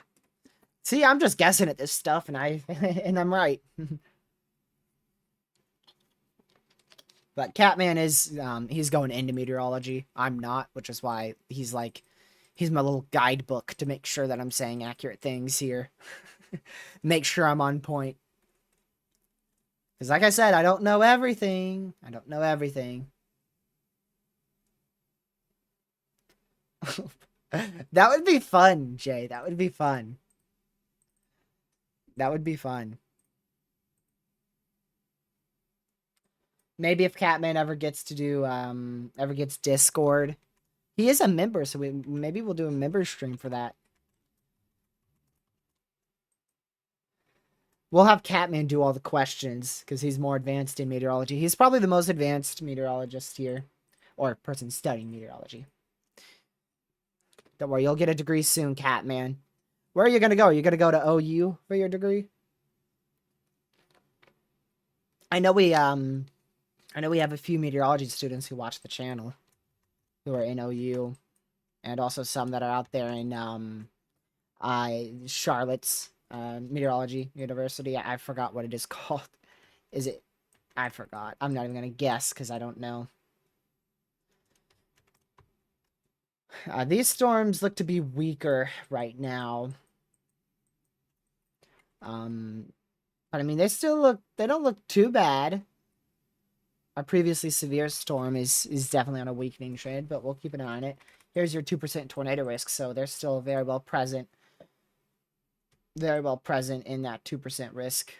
See, I'm just guessing at this stuff, and I'm right. But Catman is, he's going into meteorology. I'm not, which is why he's my little guidebook to make sure that I'm saying accurate things here. Make sure I'm on point. Because like I said, I don't know everything. I don't know everything. That would be fun, Jay. That would be fun. That would be fun. Maybe if Catman ever gets to do, ever gets Discord. He is a member, so maybe we'll do a member stream for that. We'll have Catman do all the questions, because he's more advanced in meteorology. He's probably the most advanced meteorologist here. Or person studying meteorology. Don't worry, you'll get a degree soon, Catman. Where are you going to go? Are you going to go to OU for your degree? I know we have a few meteorology students who watch the channel who are in OU, and also some that are out there in Charlotte's meteorology university. I forgot what it is called. Is it? I forgot. I'm not even gonna guess because I don't know. These storms look to be weaker right now. But I mean, they don't look too bad. Our previously severe storm is definitely on a weakening trend, but we'll keep an eye on it. Here's your 2% tornado risk, so they're still very well present. Very well present in that 2% risk.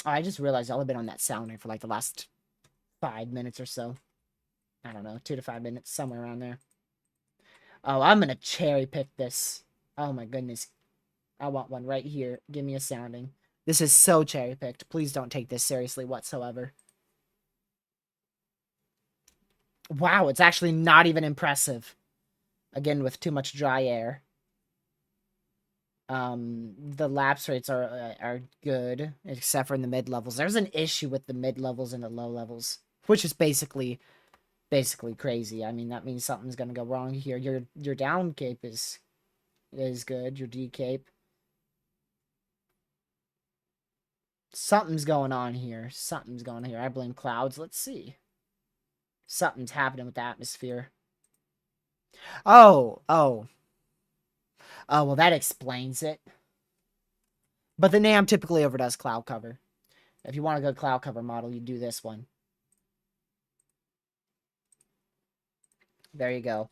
Oh, I just realized I've been on that sounding for like the last 5 minutes or so. I don't know, 2 to 5 minutes, somewhere around there. Oh, I'm gonna cherry pick this. Oh my goodness. I want one right here. Give me a sounding. This is so cherry picked. Please don't take this seriously whatsoever. Wow, it's actually not even impressive. Again, with too much dry air. The lapse rates are good, except for in the mid levels. There's an issue with the mid levels and the low levels, which is basically crazy. I mean, that means something's gonna go wrong here. Your down cape is good. Your D cape. Something's going on here. Something's going on here. I blame clouds. Let's see. Something's happening with the atmosphere. Oh, well, that explains it. But the NAM typically overdoes cloud cover. If you want a good cloud cover model, you do this one. There you go.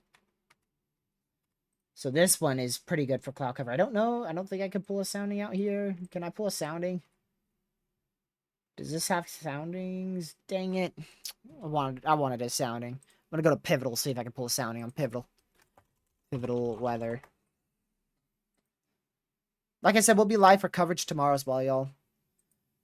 So this one is pretty good for cloud cover. I don't know. I don't think I can pull a sounding out here. Can I pull a sounding? Does this have soundings? Dang it. I wanted a sounding. I'm gonna go to Pivotal, see if I can pull a sounding on Pivotal. Pivotal weather. Like I said, we'll be live for coverage tomorrow as well, y'all.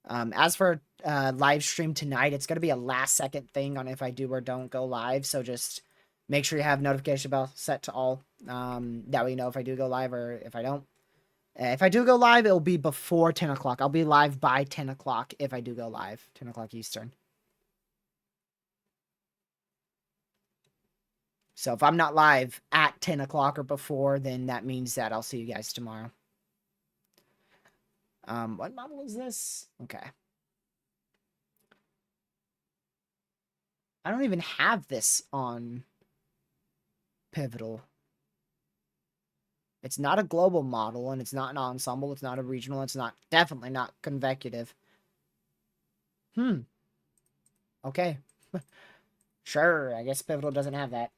As for live stream tonight, it's gonna be a last second thing on if I do or don't go live. So just make sure you have notification bell set to all. That way you know if I do go live or if I don't. If I do go live, it'll be before 10 o'clock. I'll be live by 10 o'clock if I do go live. 10 o'clock Eastern. So if I'm not live at 10 o'clock or before, then that means that I'll see you guys tomorrow. What model is this? Okay. I don't even have this on Pivotal. It's not a global model, and it's not an ensemble. It's not a regional. It's not definitely not convecutive. Okay. Sure, I guess Pivotal doesn't have that.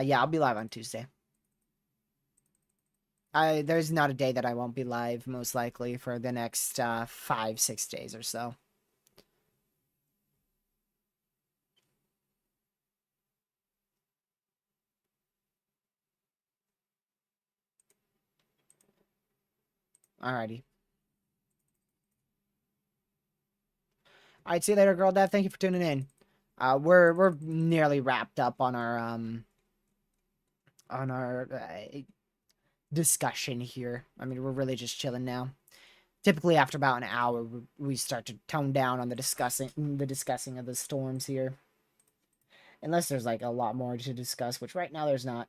Yeah, I'll be live on Tuesday. There's not a day that I won't be live, most likely, for the next 5-6 days or so. Alrighty. Alright, see you later, girl dad. Thank you for tuning in. We're nearly wrapped up on our discussion here. I mean, we're really just chilling now. Typically, after about an hour, we start to tone down on the discussing of the storms here. Unless there's like a lot more to discuss, which right now there's not.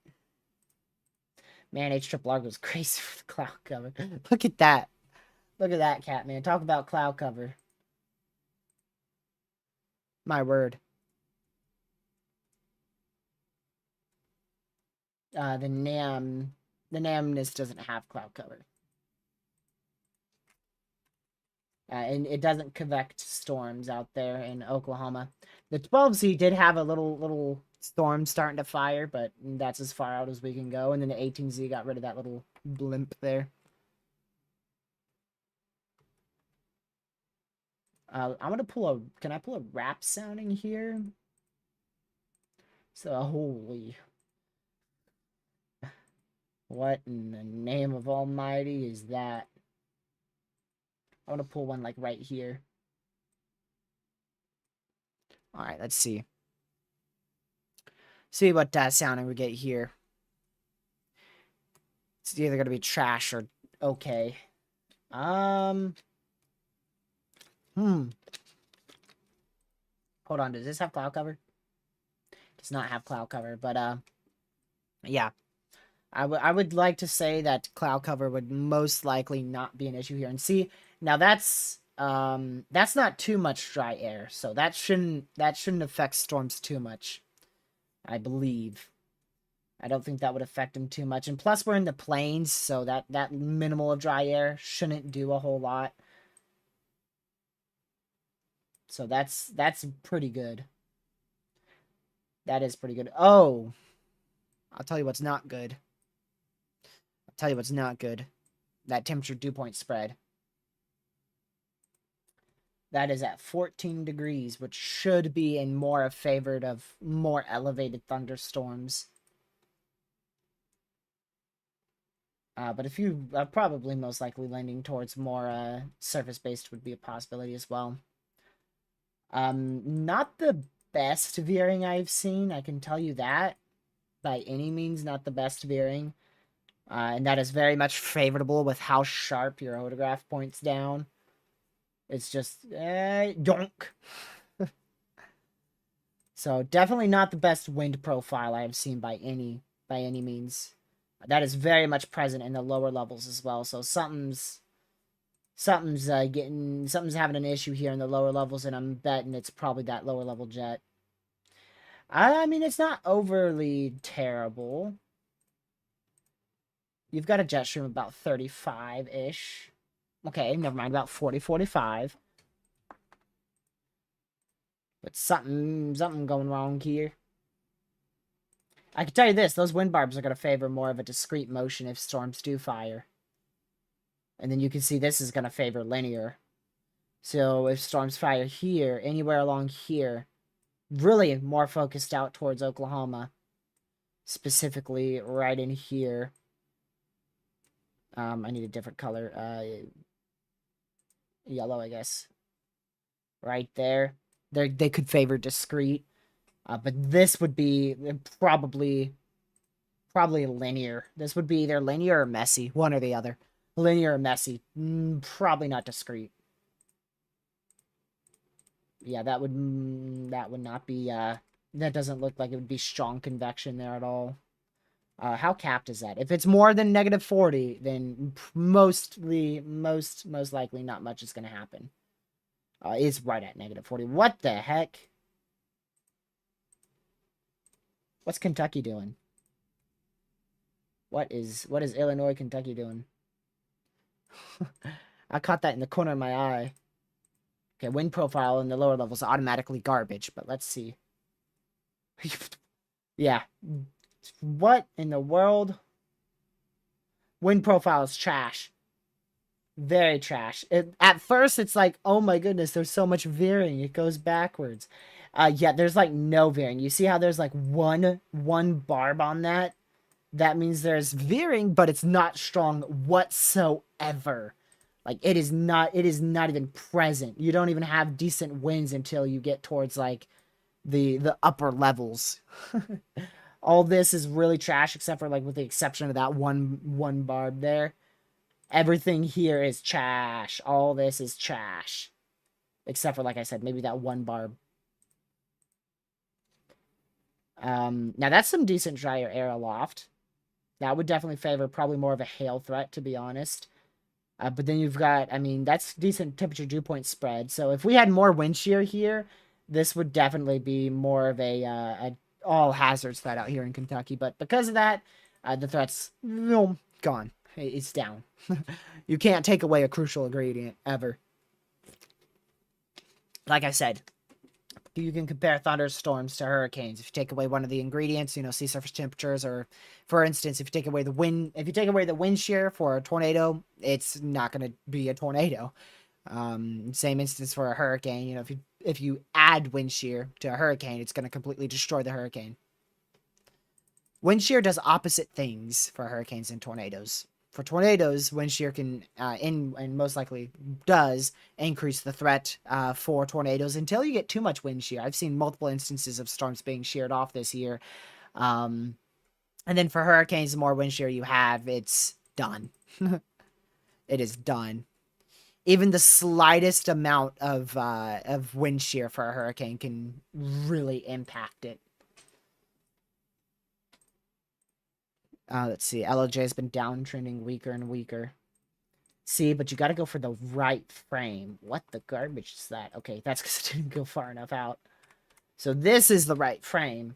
Man, HRRR goes crazy for the cloud cover. Look at that. Look at that, cat man. Talk about cloud cover. My word. The NAMness doesn't have cloud cover. And it doesn't convect storms out there in Oklahoma. The 12Z did have a little storm starting to fire, but that's as far out as we can go. And then the 18Z got rid of that little blimp there. I'm gonna pull a. Can I pull a rap sounding here? So holy. What in the name of Almighty is that? I want to pull one like right here. All right, let's see. See what sounding we get here. It's either gonna be trash or okay. Hold on, does this have cloud cover? Does not have cloud cover, but yeah. I would like to say that cloud cover would most likely not be an issue here. And see, now that's not too much dry air, so that shouldn't affect storms too much. I believe. I don't think that would affect them too much. And plus we're in the plains, so that minimal of dry air shouldn't do a whole lot. So that's pretty good. That is pretty good. Oh, I'll tell you what's not good. I'll tell you what's not good. That temperature dew point spread. That is at 14 degrees, which should be in more favored of more elevated thunderstorms. But if you are probably most likely leaning towards more surface-based would be a possibility as well. Not the best veering I've seen, I can tell you that. By any means, not the best veering. And that is very much favorable with how sharp your photograph points down. It's just, donk. So definitely not the best wind profile I have seen by any means. That is very much present in the lower levels as well. So something's having an issue here in the lower levels, and I'm betting it's probably that lower level jet. I mean, it's not overly terrible. You've got a jet stream about 35-ish. Okay, never mind, about 40, 45. But something going wrong here. I can tell you this, those wind barbs are going to favor more of a discrete motion if storms do fire. And then you can see this is going to favor linear. So if storms fire here, anywhere along here, really more focused out towards Oklahoma. Specifically right in here. I need a different color. Yellow, I guess. Right there. They could favor discrete. But this would be probably linear. This would be either linear or messy. One or the other. Linear or messy. Probably not discrete. Yeah, that would not be, that doesn't look like it would be strong convection there at all. How capped is that? If it's more than -40, then most likely not much is going to happen. It's right at -40. What the heck? What's Kentucky doing? What is Illinois, Kentucky doing? I caught that in the corner of my eye. Okay, wind profile in the lower levels automatically garbage, but let's see. Yeah. What in the world? Wind profile is trash. Very trash. At first, it's like, oh my goodness, there's so much veering. It goes backwards. Yeah, there's like no veering. You see how there's like one barb on that? That means there's veering, but it's not strong whatsoever. Like it is not even present. You don't even have decent winds until you get towards like the upper levels. All this is really trash except for like with the exception of that one barb there. Everything here is trash. All this is trash. Except for, like I said, maybe that one barb. Now that's some decent drier air aloft. That would definitely favor probably more of a hail threat, to be honest. But then you've got, I mean, that's decent temperature dew point spread. So if we had more wind shear here, this would definitely be more of a all hazards threat out here in Kentucky. But because of that, the threat's gone. It's down. You can't take away a crucial ingredient ever. Like I said, you can compare thunderstorms to hurricanes. If you take away one of the ingredients, sea surface temperatures, or for instance, if you take away the wind shear for a tornado, it's not going to be a tornado. Same instance for a hurricane. If you add wind shear to a hurricane, it's going to completely destroy the hurricane. Wind shear does opposite things for hurricanes and tornadoes. For tornadoes, wind shear can, and most likely does, increase the threat for tornadoes until you get too much wind shear. I've seen multiple instances of storms being sheared off this year. And then for hurricanes, the more wind shear you have, it's done. It is done. Even the slightest amount of wind shear for a hurricane can really impact it. Let's see. LOJ has been downtrending weaker and weaker. See, but you got to go for the right frame. What the garbage is that? Okay, that's because it didn't go far enough out. So this is the right frame.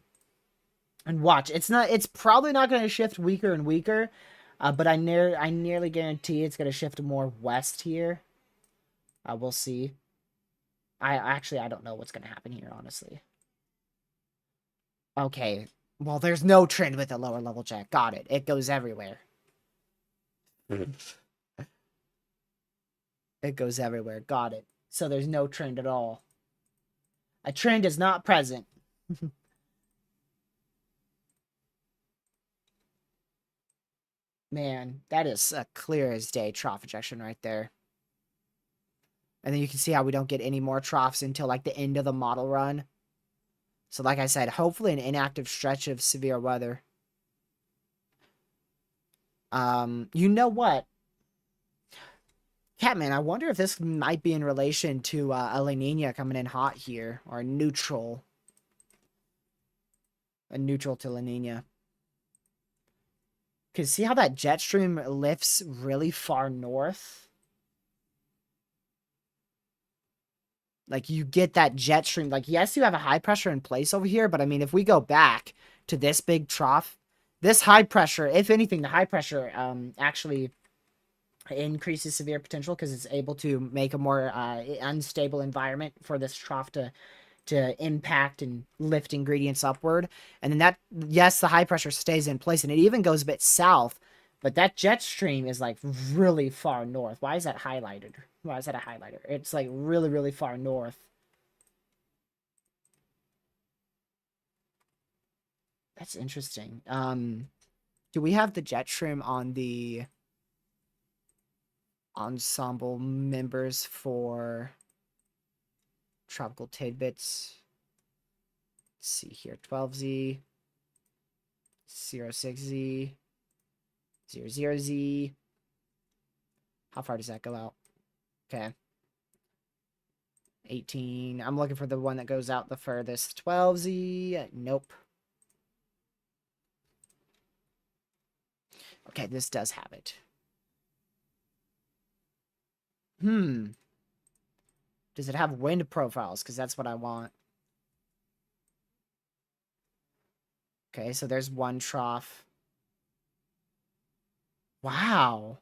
And watch, it's probably not going to shift weaker and weaker, but I nearly guarantee it's going to shift more west here. We'll see. I don't know what's going to happen here, honestly. Okay, well, there's no trend with the lower level jet. Got it. It goes everywhere. It goes everywhere. Got it. So there's no trend at all. A trend is not present. Man, that is a clear as day trough ejection right there. And then you can see how we don't get any more troughs until like the end of the model run. So like I said, hopefully an inactive stretch of severe weather. You know what? Catman, I wonder if this might be in relation to a La Nina coming in hot here, or a neutral. A neutral to La Nina. Because see how that jet stream lifts really far north? Like, you get that jet stream. Like, yes, you have a high pressure in place over here, but I mean, if we go back to this big trough, this high pressure, if anything, the high pressure actually increases severe potential because it's able to make a more unstable environment for this trough to impact and lift ingredients upward. And then that, yes, the high pressure stays in place and it even goes a bit south, but that jet stream is like really far north. Why is that highlighted? Why is that a highlighter? It's like really, really far north. That's interesting. Do we have the jet stream on the ensemble members for tropical tidbits? Let's see here. 12Z, 06Z, 00Z. How far does that go out? Okay. 18. I'm looking for the one that goes out the furthest. 12Z. Nope. Okay, this does have it. Does it have wind profiles? Because that's what I want. Okay, so there's one trough. Wow.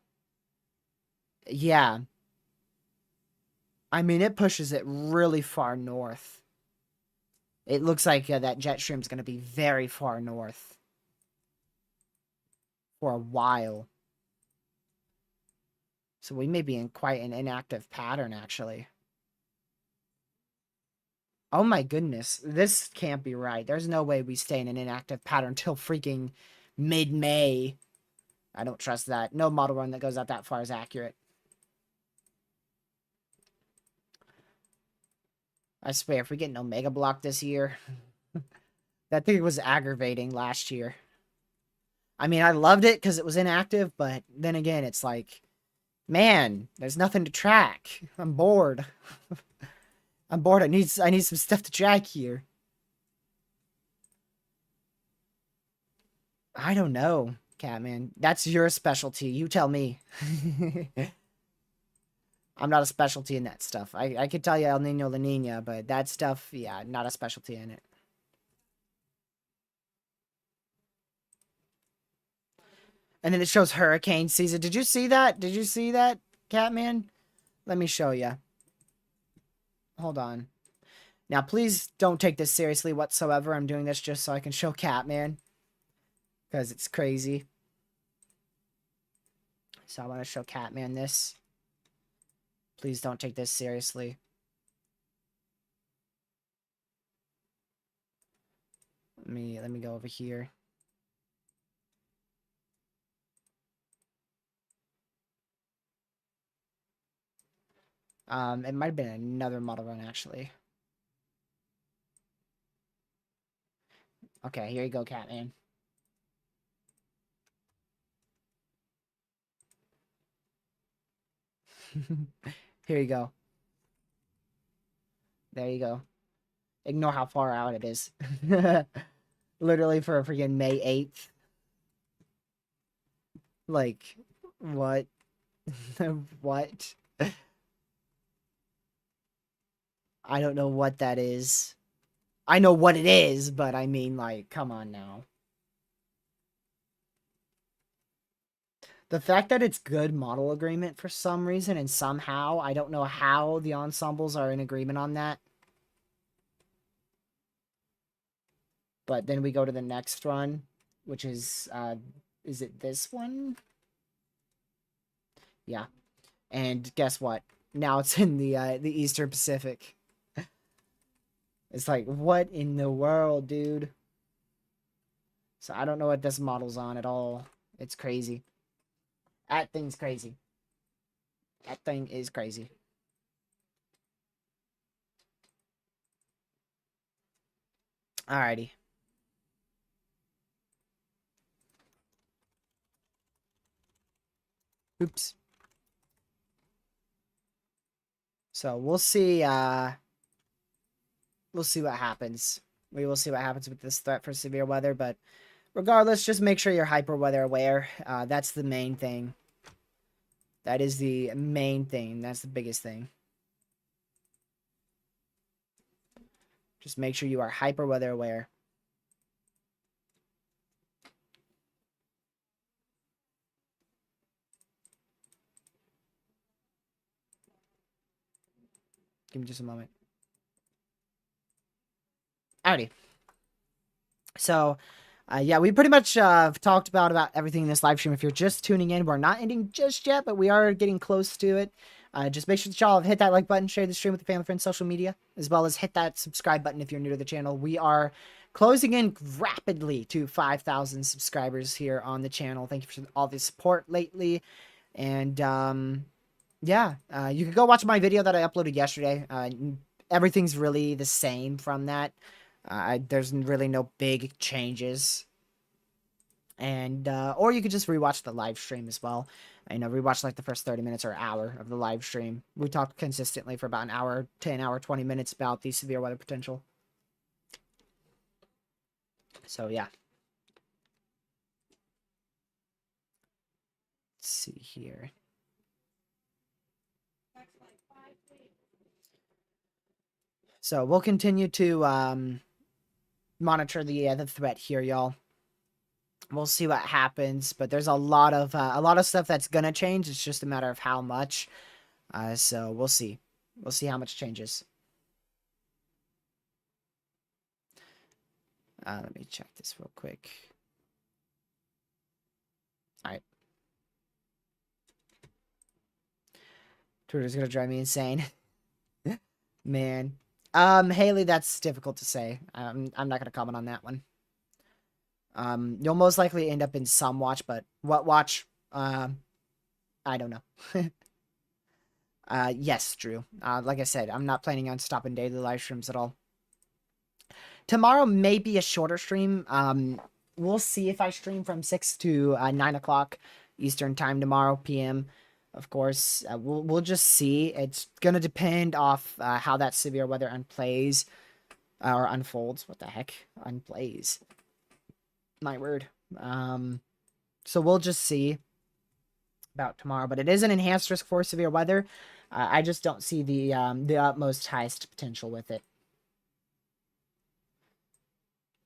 Yeah. I mean, it pushes it really far north. It looks like that jet stream is going to be very far north for a while. So we may be in quite an inactive pattern, actually. Oh my goodness. This can't be right. There's no way we stay in an inactive pattern till freaking mid-May. I don't trust that. No model run that goes out that far is accurate. I swear, if we get an Omega block this year, that thing was aggravating last year. I mean, I loved it because it was inactive, but then again, it's like, man, there's nothing to track. I'm bored. I'm bored. I need some stuff to track here. I don't know, Catman. That's your specialty. You tell me. I'm not a specialty in that stuff. I could tell you El Nino La Nina, but that stuff, yeah, not a specialty in it. And then it shows hurricane season. Did you see that? Did you see that, Catman? Let me show you. Hold on. Now, please don't take this seriously whatsoever. I'm doing this just so I can show Catman. Because it's crazy. So I want to show Catman this. Please don't take this seriously. Let me go over here. It might have been another model run, actually. Okay, here you go, Catman. Here you go. There you go. Ignore how far out it is. Literally for a freaking May 8th. Like, what? What? I don't know what that is. I know what it is, but I mean, like, come on now. The fact that it's good model agreement for some reason and somehow, I don't know how the ensembles are in agreement on that. But then we go to the next run, which is it this one? Yeah. And guess what? Now it's in the Eastern Pacific. It's like, what in the world, dude? So I don't know what this model's on at all. It's crazy. That thing's crazy. That thing is crazy. Alrighty. Oops. So we'll see what happens. We will see what happens with this threat for severe weather, but regardless, just make sure you're hyper weather aware. That's the main thing. That is the main thing. That's the biggest thing. Just make sure you are hyper weather aware. Give me just a moment. Alrighty. So, yeah, we pretty much talked about everything in this live stream. If you're just tuning in, we're not ending just yet, but we are getting close to it. Just make sure that y'all hit that like button, share the stream with your family, friends, social media, as well as hit that subscribe button if you're new to the channel. We are closing in rapidly to 5,000 subscribers here on the channel. Thank you for all the support lately. And, yeah, you can go watch my video that I uploaded yesterday. Everything's really the same from that. There's really no big changes. And, or you could just rewatch the live stream as well. Rewatch like the first 30 minutes or hour of the live stream. We talked consistently for about an hour to an hour, 20 minutes about the severe weather potential. So, yeah. Let's see here. So, we'll continue to, monitor the threat here, y'all. We'll see what happens, but there's a lot of stuff that's gonna change. It's just a matter of how much. So we'll see. We'll see how much changes. Let me check this real quick. All right. Twitter's gonna drive me insane. Man. Haley, that's difficult to say. I'm not gonna comment on that one. You'll most likely end up in some watch, but what watch? I don't know. Yes, Drew. Like I said, I'm not planning on stopping daily live streams at all. Tomorrow may be a shorter stream. We'll see if I stream from 6 to 9 o'clock Eastern time tomorrow, PM. Of course, we'll just see. It's gonna depend off how that severe weather unplays or unfolds. What the heck, unplays? My word. So we'll just see about tomorrow, but it is an enhanced risk for severe weather. I just don't see the utmost highest potential with it.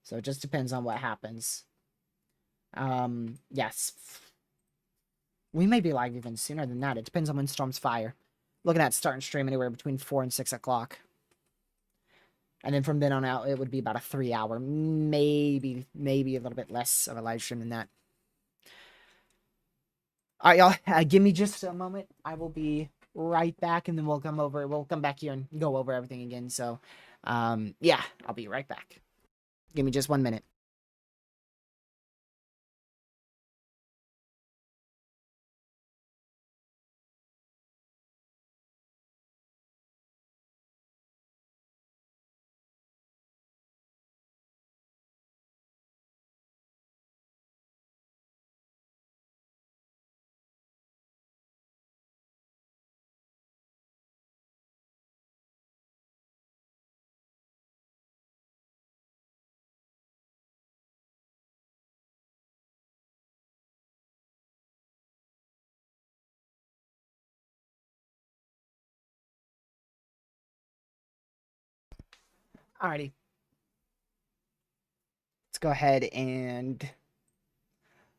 So it just depends on what happens. Yes. We may be live even sooner than that. It depends on when storms fire. Looking at starting stream anywhere between 4 and 6 o'clock. And then from then on out, it would be about a 3-hour, maybe a little bit less of a live stream than that. All right, y'all, give me just a moment. I will be right back, and then we'll come back here and go over everything again. So, yeah, I'll be right back. Give me just 1 minute. Alrighty. Let's go ahead and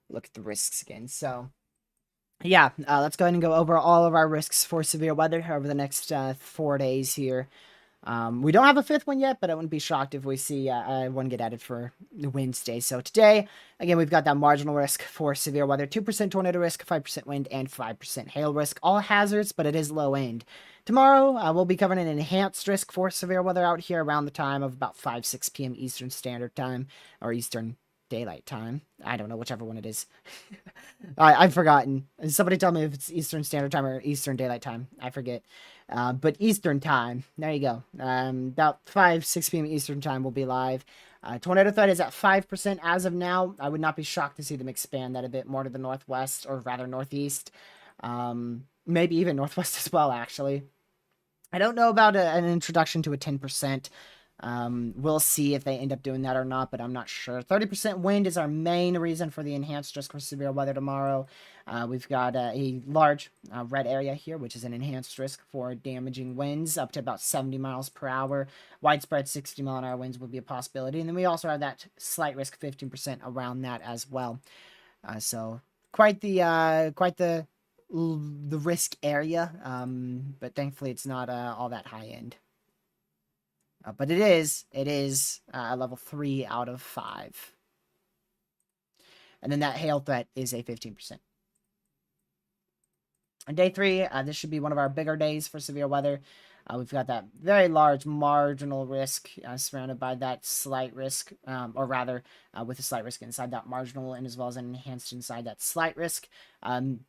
look at the risks again. So, yeah, let's go ahead and go over all of our risks for severe weather over the next 4 days here. We don't have a fifth one yet, but I wouldn't be shocked if we see one get added for Wednesday. So today, again, we've got that marginal risk for severe weather, 2% tornado risk, 5% wind, and 5% hail risk. All hazards, but it is low end. Tomorrow, we'll be covering an enhanced risk for severe weather out here around the time of about 5-6 p.m. Eastern Standard Time, or Eastern Daylight Time. I don't know, whichever one it is. I've forgotten. Somebody tell me if it's Eastern Standard Time or Eastern Daylight Time. I forget. But Eastern Time. There you go. About 5-6 p.m. Eastern Time will be live. Tornado threat is at 5% as of now. I would not be shocked to see them expand that a bit more to the northwest, or rather northeast. Maybe even northwest as well, actually. I don't know about an introduction to a 10%. We'll see if they end up doing that or not, but I'm not sure. 30% wind is our main reason for the enhanced risk for severe weather tomorrow. We've got a large red area here, which is an enhanced risk for damaging winds up to about 70 miles per hour. Widespread 60-mile-an-hour winds would be a possibility. And then we also have that slight risk 15% around that as well. So quite the risk area, but thankfully it's not all that high end. But it is a level 3 out of 5. And then that hail threat is a 15%. On day 3, this should be one of our bigger days for severe weather. We've got that very large marginal risk surrounded by that slight risk, or rather with a slight risk inside that marginal, and as well as an enhanced inside that slight risk.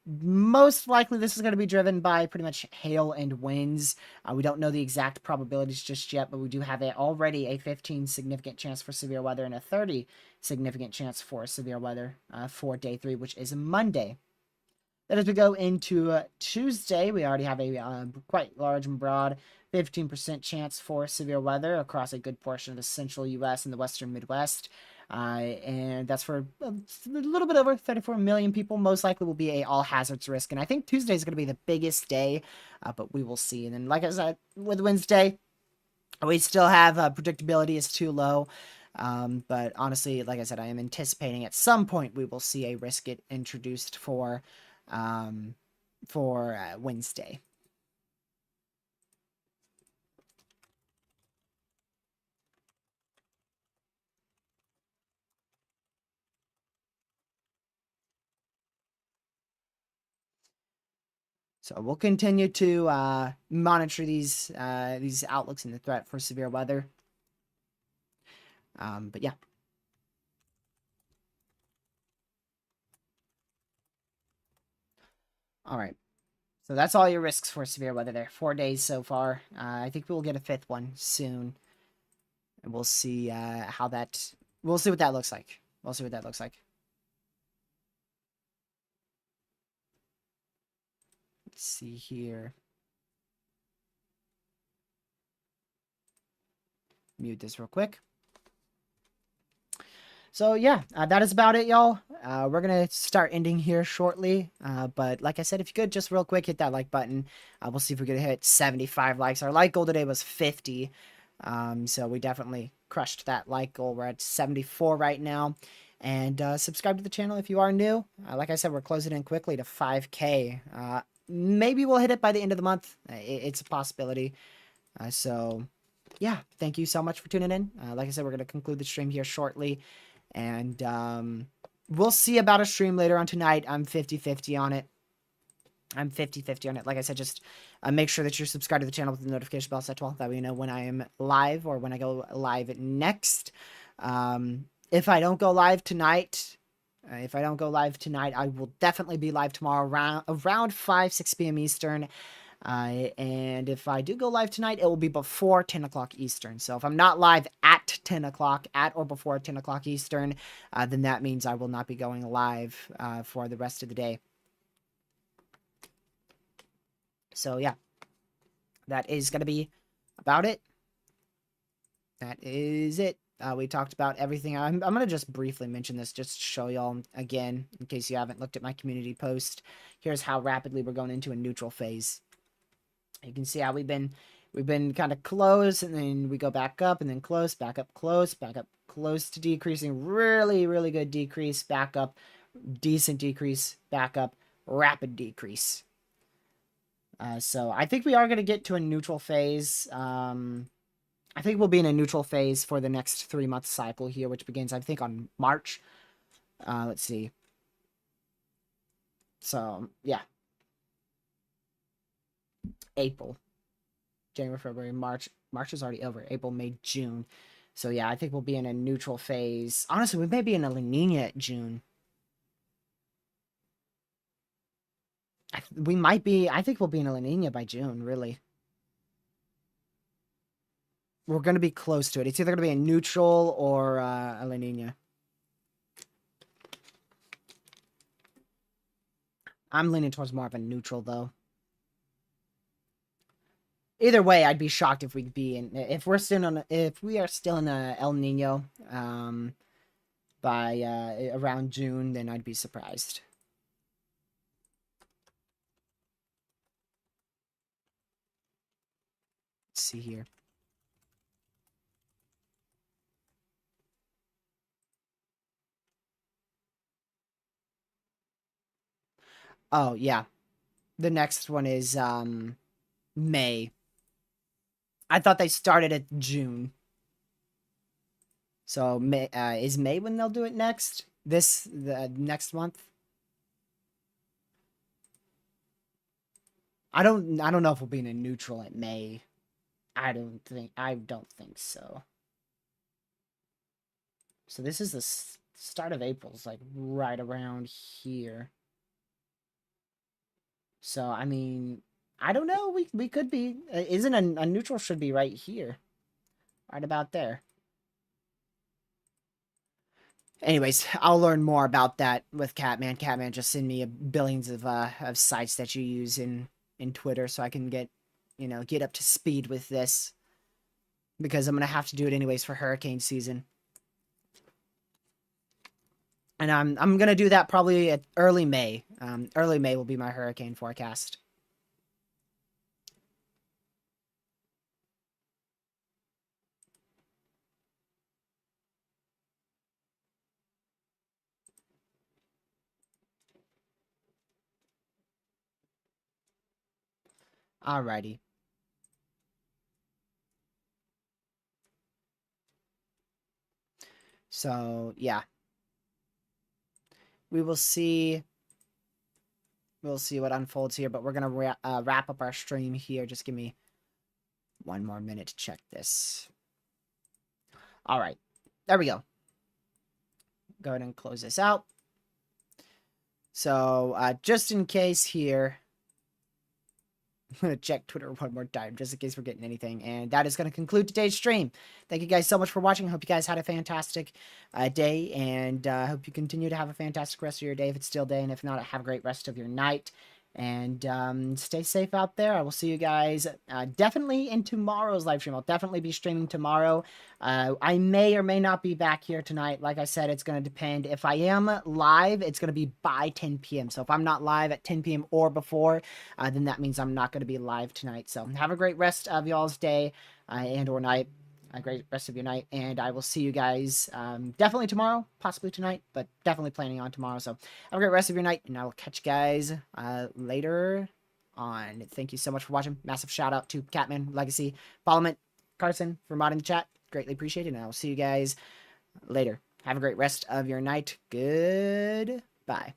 Most likely this is going to be driven by pretty much hail and winds. We don't know the exact probabilities just yet, but we do have already a 15 significant chance for severe weather and a 30 significant chance for severe weather for day 3, which is Monday. Then as we go into Tuesday, we already have a quite large and broad 15% chance for severe weather across a good portion of the central U.S. and the western Midwest. And that's for a little bit over 34 million people. Most likely will be a all hazards risk. And I think Tuesday is going to be the biggest day, but we will see. And then, like I said, with Wednesday, we still have predictability is too low. But honestly, like I said, I am anticipating at some point we will see a risk get introduced for Wednesday. So we'll continue to monitor these outlooks and the threat for severe weather. But yeah. All right. So that's all your risks for severe weather there. 4 days so far. I think we'll get a 5th one soon. And we'll see we'll see what that looks like. We'll see what that looks like. Let's see here. Mute this real quick. So yeah, that is about it, y'all. We're going to start ending here shortly. But like I said, if you could just real quick hit that like button. We'll see if we could hit 75 likes. Our like goal today was 50. So we definitely crushed that like goal. We're at 74 right now. And subscribe to the channel if you are new. Like I said, we're closing in quickly to 5K. Maybe we'll hit it by the end of the month. It's a possibility. So yeah, thank you so much for tuning in. Like I said, we're going to conclude the stream here shortly. And we'll see about a stream later on tonight. I'm 50-50 on it. I'm 50-50 on it. Like I said, just make sure that you're subscribed to the channel with the notification bell set to all. That way you know when I am live or when I go live next. If I don't go live tonight, I will definitely be live tomorrow around 5-6 p.m. Eastern. And if I do go live tonight, it will be before 10 o'clock Eastern. So if I'm not live at 10 o'clock, at or before 10 o'clock Eastern, then that means I will not be going live for the rest of the day. So yeah, that is going to be about it. That is it. We talked about everything. I'm going to just briefly mention this just to show y'all again, in case you haven't looked at my community post. Here's how rapidly we're going into a neutral phase. You can see how we've been kind of close, and then we go back up, and then close, back up, close to decreasing. Really, really good decrease, back up, decent decrease, back up, rapid decrease. So I think we are going to get to a neutral phase. I think we'll be in a neutral phase for the next 3-month cycle here, which begins, I think, on March. Let's see. So, yeah. April. January, February, March. March is already over. April, May, June. So, yeah, I think we'll be in a neutral phase. Honestly, we may be in a La Nina at June. We might be. I think we'll be in a La Nina by June, really. we're going to be close to it. It's either going to be a neutral or a La Nina. I'm leaning towards more of a neutral, though. Either way, I'd be shocked if we'd be in if we are still in a El Nino by around June, then I'd be surprised. Let's see here. Oh, yeah. The next one is May. I thought they started at June. So May is May when they'll do it next? The next month? I don't know if we'll be in a neutral at May. I don't think so. So this is the start of April. It's like right around here. So I mean, I don't know. We could be. Isn't a neutral should be right here, right about there. Anyways, I'll learn more about that with Catman. Catman just send me billions of sites that you use in Twitter, so I can get up to speed with this, because I'm gonna have to do it anyways for hurricane season. And I'm gonna do that probably at early May. Early May will be my hurricane forecast. Alrighty. So yeah, we will see. We'll see what unfolds here, but we're gonna wrap up our stream here. Just give me one more minute to check this. All right, there we go. Go ahead and close this out. So just in case here, I'm going to check Twitter one more time, just in case we're getting anything. And that is going to conclude today's stream. Thank you guys so much for watching. I hope you guys had a fantastic day. And I hope you continue to have a fantastic rest of your day if it's still day. And if not, have a great rest of your night. And stay safe out there. I will see you guys definitely in tomorrow's live stream. I'll definitely be streaming tomorrow. I may or may not be back here tonight. Like I said, it's going to depend. If I am live, it's going to be by 10 p.m. So if I'm not live at 10 p.m. or before, then that means I'm not going to be live tonight. So have a great rest of y'all's day and or night. A great rest of your night, and I will see you guys definitely tomorrow, possibly tonight, but definitely planning on tomorrow. So have a great rest of your night, and I will catch you guys later on. Thank you so much for watching. Massive shout out to Catman, Legacy, Parliament, Carson for modding the chat. Greatly appreciated, and I will see you guys later. Have a great rest of your night. Goodbye.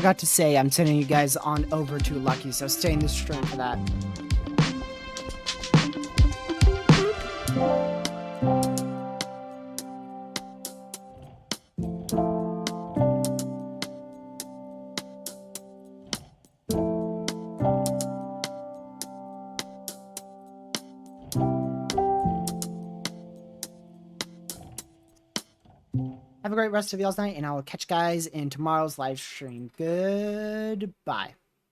forgot to say, I'm sending you guys on over to Lucky, so stay in the stream for that. Have a great rest of y'all's night, and I will catch you guys in tomorrow's live stream. Goodbye.